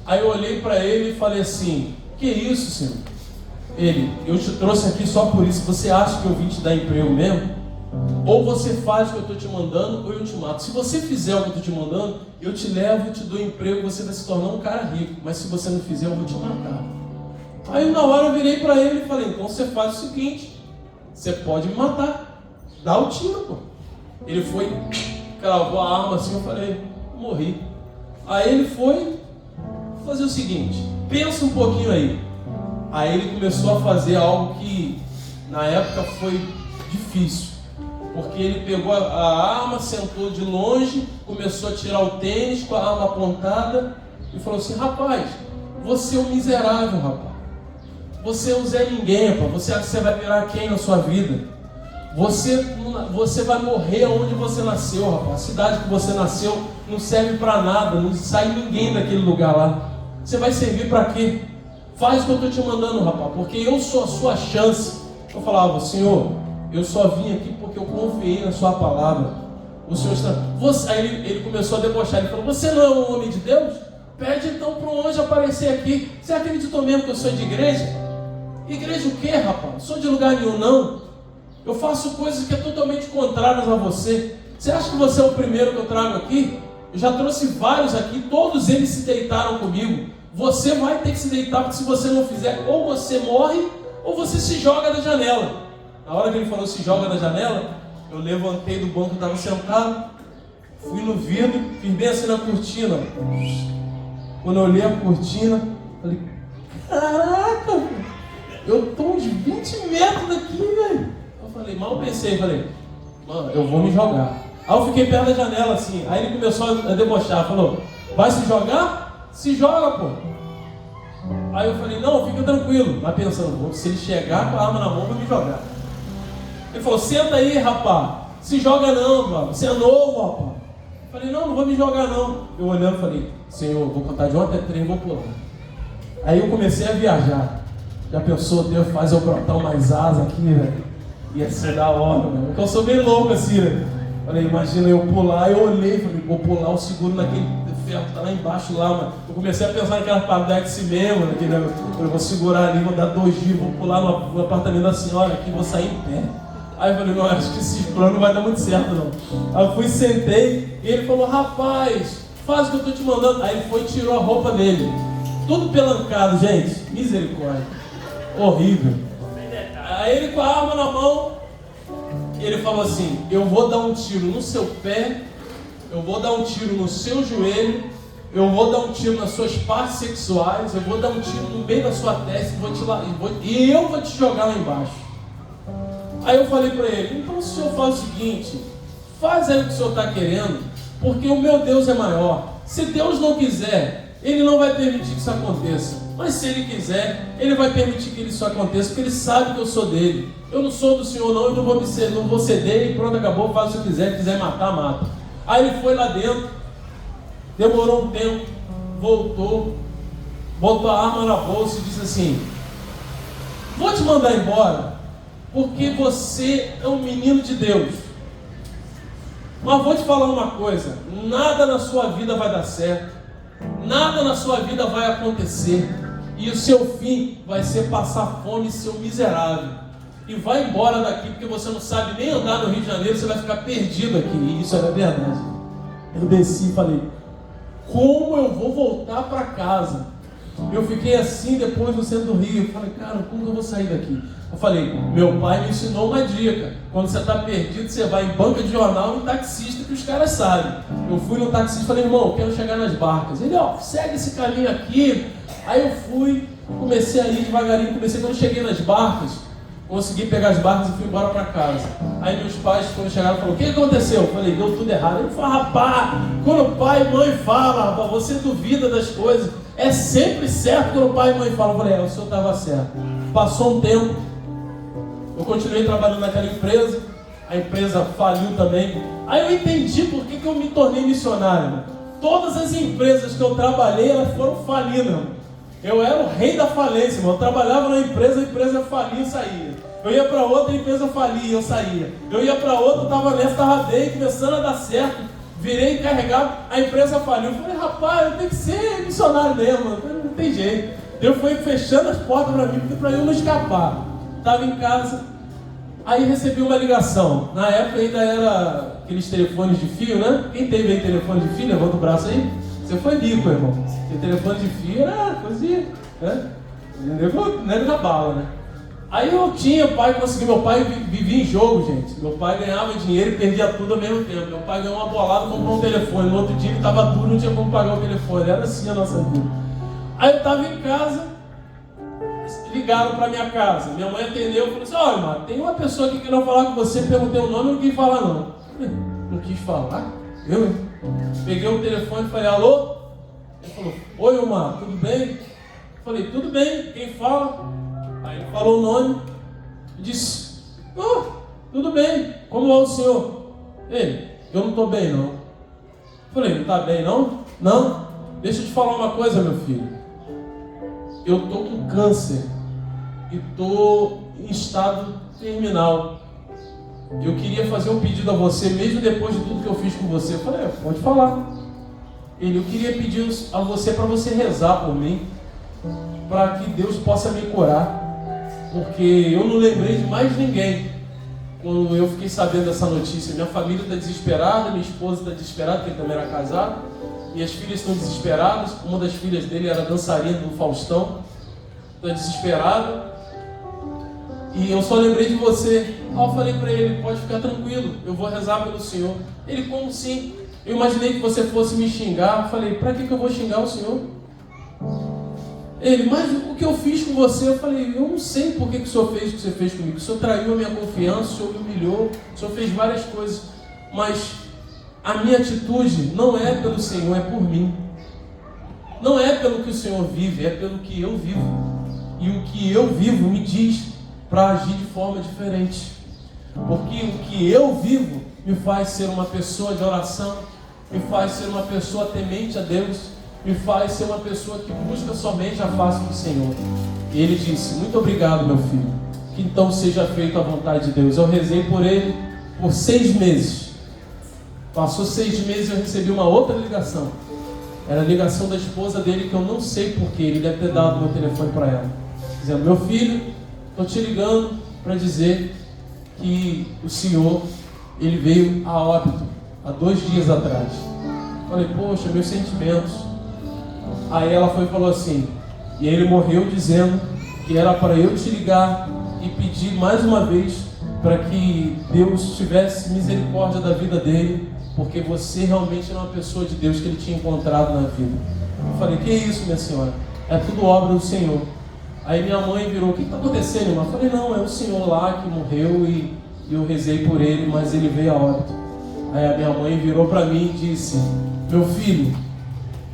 Aí eu olhei para ele e falei assim, que isso, senhor? Ele, eu te trouxe aqui só por isso, você acha que eu vim te dar emprego mesmo? Ou você faz o que eu estou te mandando, ou eu te mato. Se você fizer o que eu estou te mandando, eu te levo e te dou emprego, você vai se tornar um cara rico. Mas se você não fizer, eu vou te matar. Aí na hora eu virei para ele e falei, então você faz o seguinte, você pode me matar, dá o tiro, pô. Ele foi, cravou a arma assim, eu falei, morri. Aí ele foi fazer o seguinte, pensa um pouquinho aí. Aí ele começou a fazer algo que na época foi difícil, porque ele pegou a arma, sentou de longe, começou a tirar o tênis com a arma apontada e falou assim, rapaz, você é um miserável, rapaz. Você é um Zé Ninguém, rapaz. Você acha que você vai virar quem na sua vida? Você vai morrer onde você nasceu, rapaz. A cidade que você nasceu não serve para nada, não sai ninguém daquele lugar lá. Você vai servir para quê? Faz o que eu estou te mandando, rapaz, porque eu sou a sua chance. Eu falava, Senhor, eu só vim aqui porque eu confiei na sua palavra. O Senhor está... Aí ele começou a debochar. Ele falou: você não é um homem de Deus? Pede então para um anjo aparecer aqui. Você acreditou mesmo que eu sou de igreja? Igreja o quê, rapaz? Não sou de lugar nenhum, não. Eu faço coisas que é totalmente contrárias a você. Você acha que você é o primeiro que eu trago aqui? Eu já trouxe vários aqui, todos eles se deitaram comigo. Você vai ter que se deitar, porque se você não fizer, ou você morre, ou você se joga da janela. Na hora que ele falou se joga da janela, eu levantei do banco que estava sentado, fui no vidro, fiz bem assim na cortina. Quando eu olhei a cortina, falei: caraca, eu estou uns 20 metros daqui, velho. Eu falei, mal pensei, mano, eu vou me jogar. Aí eu fiquei perto da janela assim, aí ele começou a debochar, falou: vai se jogar? Se joga, pô. Aí eu falei: não, fica tranquilo. Mas pensando, se ele chegar com a arma na mão, eu vou me jogar. Ele falou: senta aí, rapaz, se joga não, mano, você é novo, rapaz. Eu falei: não vou me jogar não. Eu olhando, falei: Senhor, vou contar de 1 até 3, vou pular. Aí eu comecei a viajar. Já pensou, Deus faz eu brotar umas asas aqui, velho? Ia ser da hora, velho. Porque eu sou bem louco assim, né? Falei: imagina eu pular. Eu olhei, falei: vou pular, o seguro naquele ferro que tá lá embaixo lá, mano. Eu comecei a pensar naquela paradex mesmo, naquele, eu vou segurar ali, vou dar 2 giros, vou pular no apartamento da senhora aqui, vou sair em pé. Aí eu falei: não, acho que esse plano não vai dar muito certo não. Aí eu fui, sentei, e ele falou: rapaz, faz o que eu tô te mandando. Aí ele foi e tirou a roupa dele. Tudo pelancado, gente. Misericórdia. Horrível. Aí ele com a arma na mão, ele falou assim: eu vou dar um tiro no seu pé, eu vou dar um tiro no seu joelho, eu vou dar um tiro nas suas partes sexuais, eu vou dar um tiro no meio da sua testa e eu vou te jogar lá embaixo. Aí eu falei para ele: então o senhor faz o seguinte, faz aí o que o senhor está querendo, porque o meu Deus é maior. Se Deus não quiser, Ele não vai permitir que isso aconteça. Mas se Ele quiser, Ele vai permitir que isso aconteça, porque Ele sabe que eu sou dele. Eu não sou do Senhor não, eu não vou ceder, e pronto, acabou, faz o que quiser matar, mata. Aí ele foi lá dentro, demorou um tempo, voltou, botou a arma na bolsa e disse assim: vou te mandar embora, porque você é um menino de Deus. Mas vou te falar uma coisa: nada na sua vida vai dar certo, nada na sua vida vai acontecer, e o seu fim vai ser passar fome e ser um miserável. E vai embora daqui, porque você não sabe nem andar no Rio de Janeiro, você vai ficar perdido aqui. E isso era verdade. Eu desci e falei: como eu vou voltar para casa? Eu fiquei assim depois no centro do Rio. Eu falei: cara, como que eu vou sair daqui? Eu falei: meu pai me ensinou uma dica: quando você está perdido, você vai em banca de jornal e taxista, que os caras sabem. Eu fui no taxista e falei: irmão, quero chegar nas barcas. Ele: ó, segue esse caminho aqui. Aí eu fui, comecei a ir devagarinho. Quando eu cheguei nas barcas, consegui pegar as barcas e fui embora para casa. Aí meus pais, quando chegaram, falaram: o que aconteceu? Eu falei: deu tudo errado. Ele falou: rapaz, quando pai e mãe falam, rapaz, você duvida das coisas. É sempre certo quando pai e mãe falam. Eu falei: o senhor estava certo. Passou um tempo, eu continuei trabalhando naquela empresa, a empresa faliu também. Aí eu entendi por que eu me tornei missionário, né? Todas as empresas que eu trabalhei, elas foram falindo. Eu era o rei da falência, irmão. Eu trabalhava na empresa, a empresa falia e saía. Eu ia para outra, a empresa falia e eu saía. Eu ia para outra, estava nessa, estava bem, começando a dar certo. Virei encarregado, a empresa faliu. Eu falei: rapaz, eu tenho que ser missionário mesmo, não tem jeito. Deus foi fechando as portas para mim, para eu não escapar. Estava em casa, aí recebi uma ligação. Na época ainda era aqueles telefones de fio, né? Quem teve aí telefone de fio, levanta o braço aí. Você foi rico, irmão. Porque telefone de fio era coisa, né? Não era da bala, né? Aí eu tinha, pai, consegui. Meu pai vivia em jogo, gente. Meu pai ganhava dinheiro e perdia tudo ao mesmo tempo. Meu pai ganhou uma bolada, comprou um telefone. No outro dia ele estava duro, não tinha como pagar o telefone. Era assim a nossa vida. Aí eu estava em casa, ligaram para minha casa. Minha mãe atendeu e falou assim: olha, mano, tem uma pessoa aqui que quer falar com você. Perguntei o nome, não quis falar não. Não quis falar? Eu, hein? Peguei o telefone e falei: alô? Ele falou: oi, Omar, tudo bem? Eu falei: tudo bem, quem fala? Aí ele falou o nome e disse: oh, tudo bem, como é o senhor? Ele: eu não estou bem não. Eu falei: não está bem não? Não, deixa eu te falar uma coisa, meu filho. Eu estou com câncer e estou em estado terminal. eu queria fazer um pedido a você, mesmo depois de tudo que eu fiz com você. Eu falei, pode falar. Eu queria pedir a você para você rezar por mim, para que Deus possa me curar, porque eu não lembrei de mais ninguém quando eu fiquei sabendo dessa notícia. Minha família está desesperada, minha esposa está desesperada, porque ele também era casado, minhas filhas estão desesperadas, uma das filhas dele era dançarina do Faustão, está desesperada, e eu só lembrei de você. Eu falei para ele, pode ficar tranquilo, eu vou rezar pelo senhor. Ele, como sim? Eu imaginei que você fosse me xingar. Eu falei, para que eu vou xingar o senhor? Ele, mas o que eu fiz com você? Eu falei, eu não sei por que o senhor fez o que você fez comigo. O senhor traiu a minha confiança, o senhor me humilhou, o senhor fez várias coisas, mas a minha atitude não é pelo Senhor, é por mim. Não é pelo que o Senhor vive, é pelo que eu vivo. E o que eu vivo me diz para agir de forma diferente. Porque o que eu vivo me faz ser uma pessoa de oração, me faz ser uma pessoa temente a Deus, me faz ser uma pessoa que busca somente a face do Senhor. E ele disse, muito obrigado, meu filho, que então seja feita a vontade de Deus. Eu rezei por ele por 6 meses. Passou 6 meses e eu recebi uma outra ligação. Era a ligação da esposa dele, que eu não sei porquê, ele deve ter dado meu telefone para ela, dizendo, meu filho, estou te ligando para dizer que o senhor, ele veio a óbito há 2 dias atrás. Falei, poxa, meus sentimentos. Aí ela foi e falou assim, e ele morreu dizendo que era para eu te ligar e pedir mais uma vez para que Deus tivesse misericórdia da vida dele, porque você realmente era uma pessoa de Deus que ele tinha encontrado na vida. Eu falei, que isso, minha senhora? É tudo obra do Senhor. Aí minha mãe virou, o que está acontecendo, irmã? Eu falei, não, é o senhor lá que morreu e eu rezei por ele, mas ele veio a óbito. Aí a minha mãe virou para mim e disse, meu filho,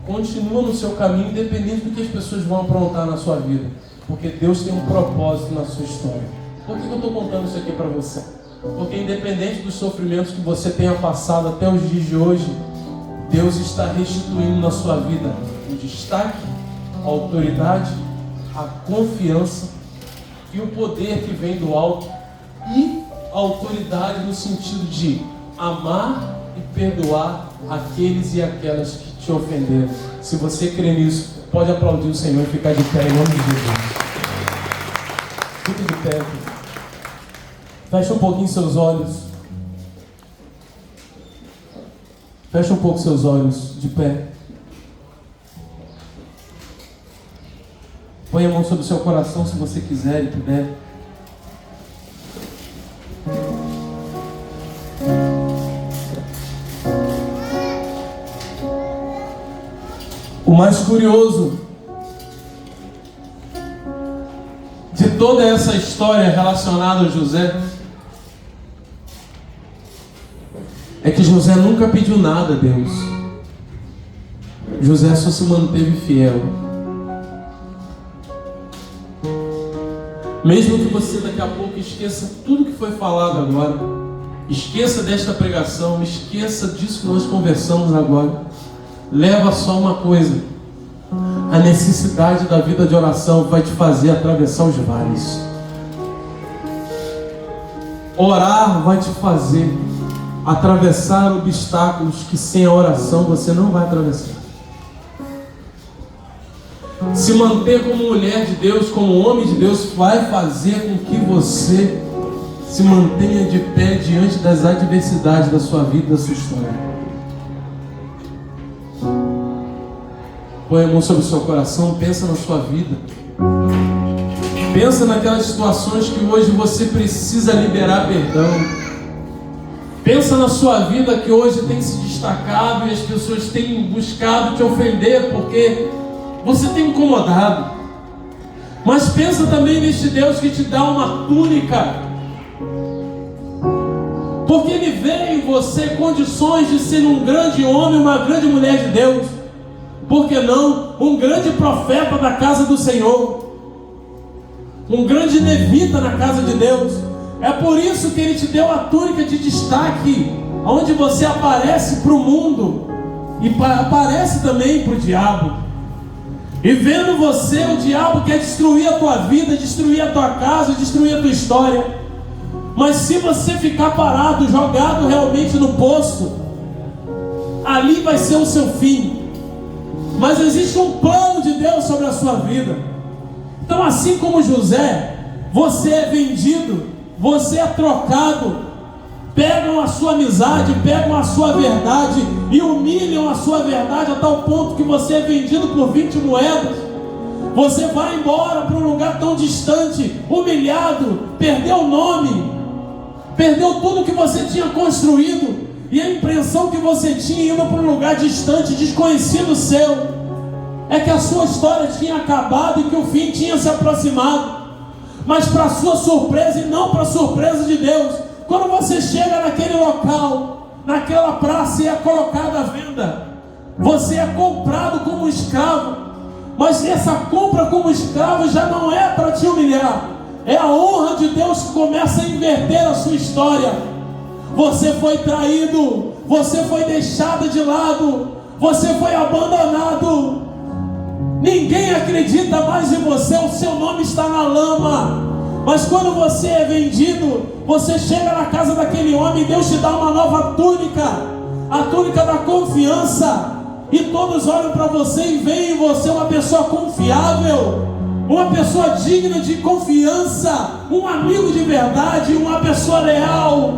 continua no seu caminho, independente do que as pessoas vão aprontar na sua vida, porque Deus tem um propósito na sua história. Por que eu estou contando isso aqui para você? Porque independente dos sofrimentos que você tenha passado até os dias de hoje, Deus está restituindo na sua vida o destaque, a autoridade, a confiança e o poder que vem do alto, e a autoridade no sentido de amar e perdoar aqueles e aquelas que te ofenderam. Se você crê nisso, pode aplaudir o Senhor e ficar de pé em nome de Jesus. Fique de pé. Fecha um pouquinho seus olhos. Fecha um pouco seus olhos, de pé. Põe a mão sobre o seu coração se você quiser e puder. O mais curioso de toda essa história relacionada a José é que José nunca pediu nada a Deus. José só se manteve fiel. Mesmo que você daqui a pouco esqueça tudo que foi falado agora, esqueça desta pregação, esqueça disso que nós conversamos agora, leva só uma coisa: a necessidade da vida de oração vai te fazer atravessar os vales. Orar vai te fazer atravessar obstáculos que sem a oração você não vai atravessar. Se manter como mulher de Deus, como homem de Deus, vai fazer com que você se mantenha de pé diante das adversidades da sua vida, da sua história. Põe a mão sobre o seu coração, pensa na sua vida. Pensa naquelas situações que hoje você precisa liberar perdão. Pensa na sua vida que hoje tem se destacado e as pessoas têm buscado te ofender porque você tem incomodado. Mas pensa também neste Deus que te dá uma túnica, porque Ele vê em você condições de ser um grande homem, uma grande mulher de Deus. Por que não? Um grande profeta da casa do Senhor, um grande levita na casa de Deus. É por isso que Ele te deu a túnica de destaque, onde você aparece para o mundo e aparece também para o diabo. E vendo você, o diabo quer destruir a tua vida, destruir a tua casa, destruir a tua história. Mas se você ficar parado, jogado realmente no poço, ali vai ser o seu fim. Mas existe um plano de Deus sobre a sua vida. Então, assim como José, você é vendido, você é trocado. Pegam a sua amizade, pegam a sua verdade e humilham a sua verdade a tal ponto que você é vendido por 20 moedas. Você vai embora para um lugar tão distante, humilhado, perdeu o nome, perdeu tudo que você tinha construído, e a impressão que você tinha indo para um lugar distante, desconhecido seu, é que a sua história tinha acabado e que o fim tinha se aproximado. Mas para sua surpresa e não para surpresa de Deus, quando você chega naquele local, naquela praça, e é colocado à venda, você é comprado como escravo. Mas essa compra como escravo já não é para te humilhar, é a honra de Deus que começa a inverter a sua história. Você foi traído, você foi deixado de lado, você foi abandonado, ninguém acredita mais em você, o seu nome está na lama. Mas quando você é vendido, você chega na casa daquele homem e Deus te dá uma nova túnica, a túnica da confiança. E todos olham para você e veem em você uma pessoa confiável, uma pessoa digna de confiança, um amigo de verdade, uma pessoa leal,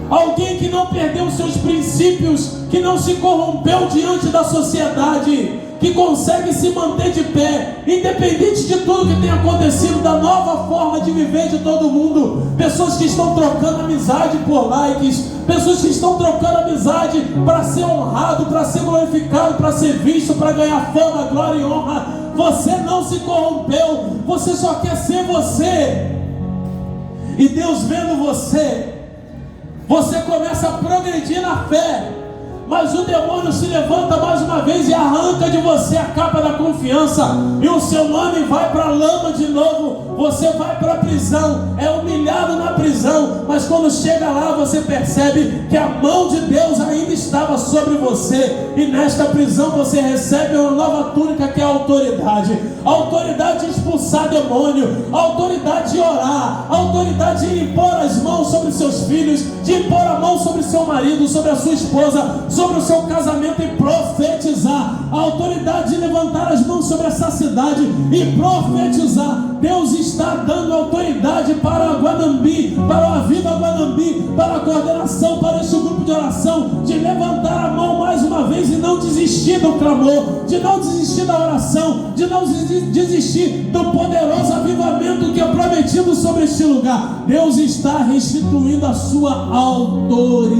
alguém que não perdeu os seus princípios, que não se corrompeu diante da sociedade, que consegue se manter de pé, independente de tudo que tem acontecido, da nova forma de viver de todo mundo. Pessoas que estão trocando amizade por likes, pessoas que estão trocando amizade para ser honrado, para ser glorificado, para ser visto, para ganhar fama, glória e honra. Você não se corrompeu, você só quer ser você. E Deus vendo você, você começa a progredir na fé. Mas o demônio se levanta mais uma vez e arranca de você a capa da confiança, e o seu nome vai para a lama de novo. Você vai para a prisão, é humilhado na prisão, mas quando chega lá você percebe que a mão de Deus ainda estava sobre você, e nesta prisão você recebe uma nova túnica, que é a autoridade de expulsar demônio, a autoridade de orar, a autoridade de impor as mãos sobre seus filhos, de impor a mão sobre seu marido, sobre a sua esposa, sobre o seu casamento, e profetizar, a autoridade de levantar as mãos sobre essa cidade e profetizar. Deus está dando autoridade para a Guanambi, para a Vida Guanambi, para a coordenação, para este grupo de oração, de levantar a mão mais uma vez e não desistir do clamor, de não desistir da oração, de não desistir do poderoso avivamento que é prometido sobre este lugar. Deus está restituindo a sua autoridade.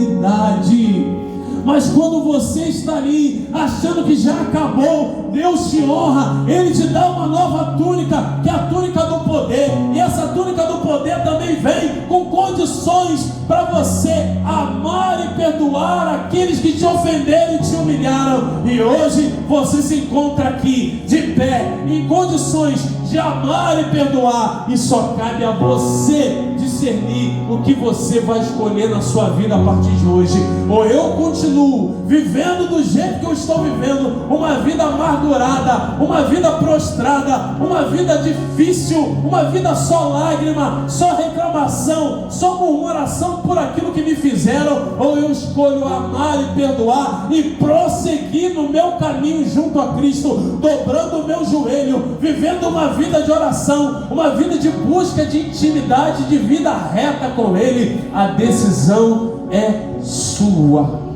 Mas quando você está ali achando que já acabou, Deus te honra, Ele te dá uma nova túnica, que é a túnica do poder. E essa túnica do poder também vem com condições para você amar e perdoar aqueles que te ofenderam e te humilharam. E hoje você se encontra aqui de pé, em condições de amar e perdoar, e só cabe a você discernir o que você vai escolher na sua vida a partir de hoje. Ou eu continuo vivendo do jeito que eu estou vivendo, uma vida amargurada, uma vida prostrada, uma vida difícil, uma vida só lágrima, só reclamação, só murmuração por aquilo que me fizeram. Ou eu escolho amar e perdoar e prosseguir no meu caminho junto a Cristo, dobrando o meu joelho, vivendo uma vida de oração, uma vida de busca de intimidade, de vida reta com Ele. A decisão é sua.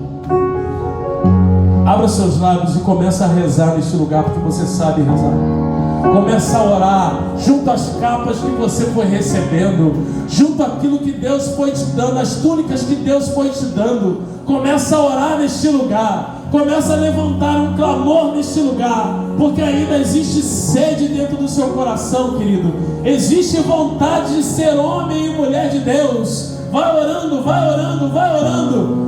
Abra seus lábios e começa a rezar neste lugar, porque você sabe rezar. Começa a orar junto às capas que você foi recebendo, junto àquilo que Deus foi te dando, as túnicas que Deus foi te dando. Começa a orar neste lugar, começa a levantar um clamor neste lugar, porque ainda existe sede dentro do seu coração, querido. Existe vontade de ser homem e mulher de Deus. Vai orando, vai orando, vai orando.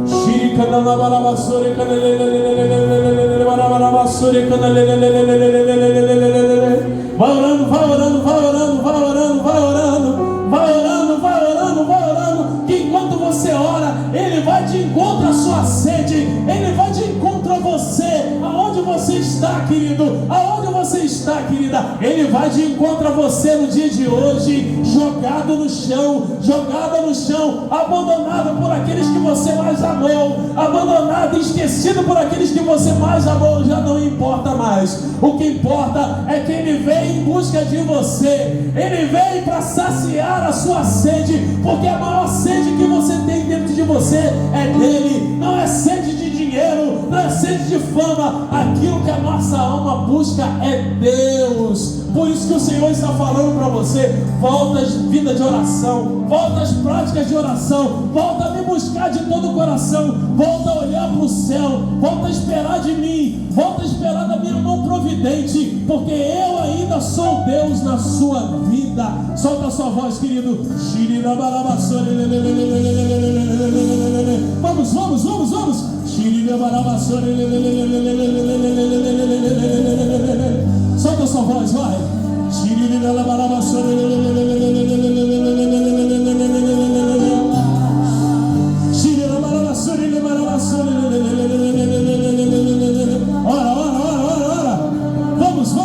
Vai orando, vai orando, vai orando, vai orando, vai orando, vai orando, vai orando, vai orando. Que enquanto você ora, Ele vai de encontro à sua sede, Ele vai de encontro a você. Aonde você está, querido? Aonde você está? está, querida, Ele vai de encontro a você no dia de hoje, jogada no chão, abandonado por aqueles que você mais amou, abandonado e esquecido por aqueles que você mais amou, já não importa mais. O que importa é que Ele vem em busca de você, Ele vem para saciar a sua sede, porque a maior sede que você tem dentro de você é dele, não é sede de dinheiro, não é sede de fama. Aquilo que a nossa alma busca é Deus. Por isso que o Senhor está falando para você: volta às vida de oração, volta às práticas de oração, volta a me buscar de todo o coração, volta a olhar para o céu, volta a esperar de mim, volta a esperar da minha mão providente, porque eu ainda sou Deus na sua vida. Solta a sua voz, querido. Vamos. Solta a sua voz, vai. Ora. Vamos.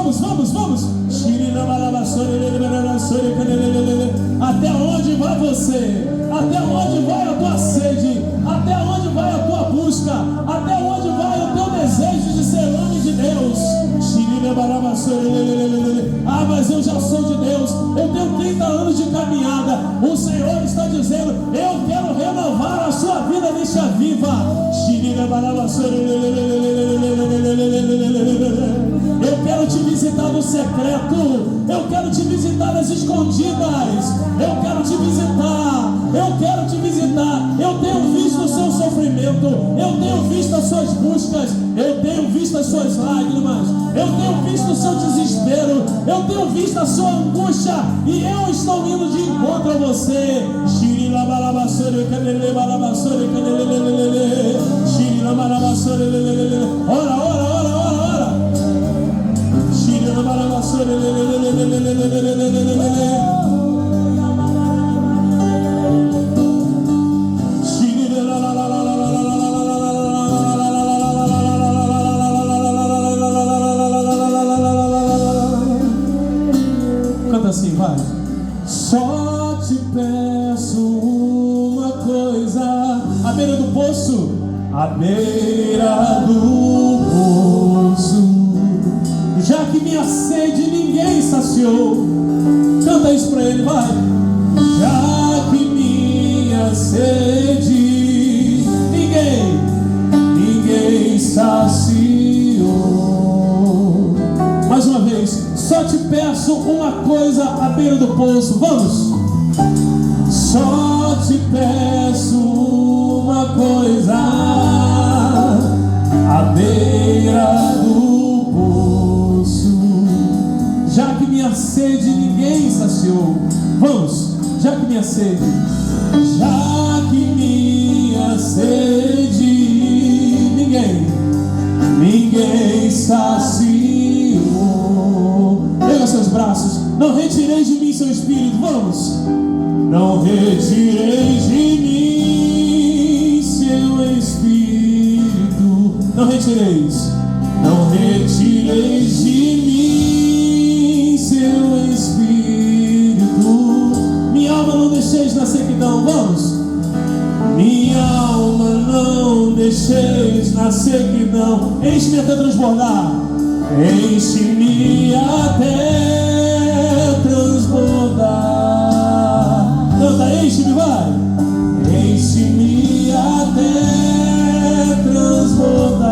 Até onde vai você? Até onde vai a tua sede? Até onde vai a tua busca? Até onde vai o teu desejo de ser homem de Deus? Ah, mas eu já sou de Deus, eu tenho 30 anos de caminhada. O Senhor está dizendo: eu quero renovar a sua vida neste Aviva. Eu quero te visitar no secreto, eu quero te visitar nas escondidas, eu quero te visitar. Eu tenho visto o seu sofrimento, eu tenho visto as suas buscas, eu tenho visto as suas lágrimas, eu tenho visto o seu desespero, eu tenho visto a sua angústia, e eu estou indo de encontro a você. Ora. Canta assim, vai. Só te peço uma coisa. À beira do poço, à beira do poço, já que minha sede ninguém saciou. Canta isso pra ele, vai. Já que minha sede ninguém saciou. Mais uma vez. Só te peço uma coisa à beira do poço. Vamos. Só te peço uma coisa à beira do poço, já que minha sede ninguém saciou. Vamos. Já que minha sede ninguém saciou. Pega seus braços. Não retireis de mim seu espírito. Vamos. Não retireis de mim seu espírito. Não retireis de mim seu espírito. Minha alma não deixeis na sequidão. Vamos. Minha alma não deixeis na sequidão. Enche-me até transbordar. Enche-me até transbordar. Canta, enche-me, vai. Enche-me até transbordar.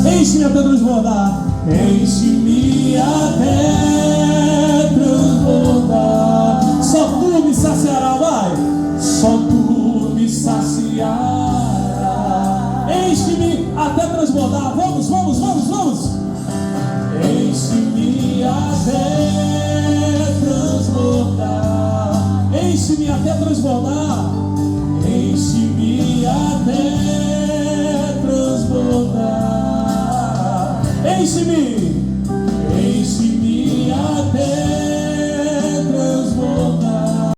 Enche-me até transbordar. Enche-me até transbordar. Só tu me saciará, vai. Só tu me saciará. Enche-me até transbordar. Vamos. Enche-me até transbordar. Enche-me até transbordar. Enche-me até transbordar. Enche-me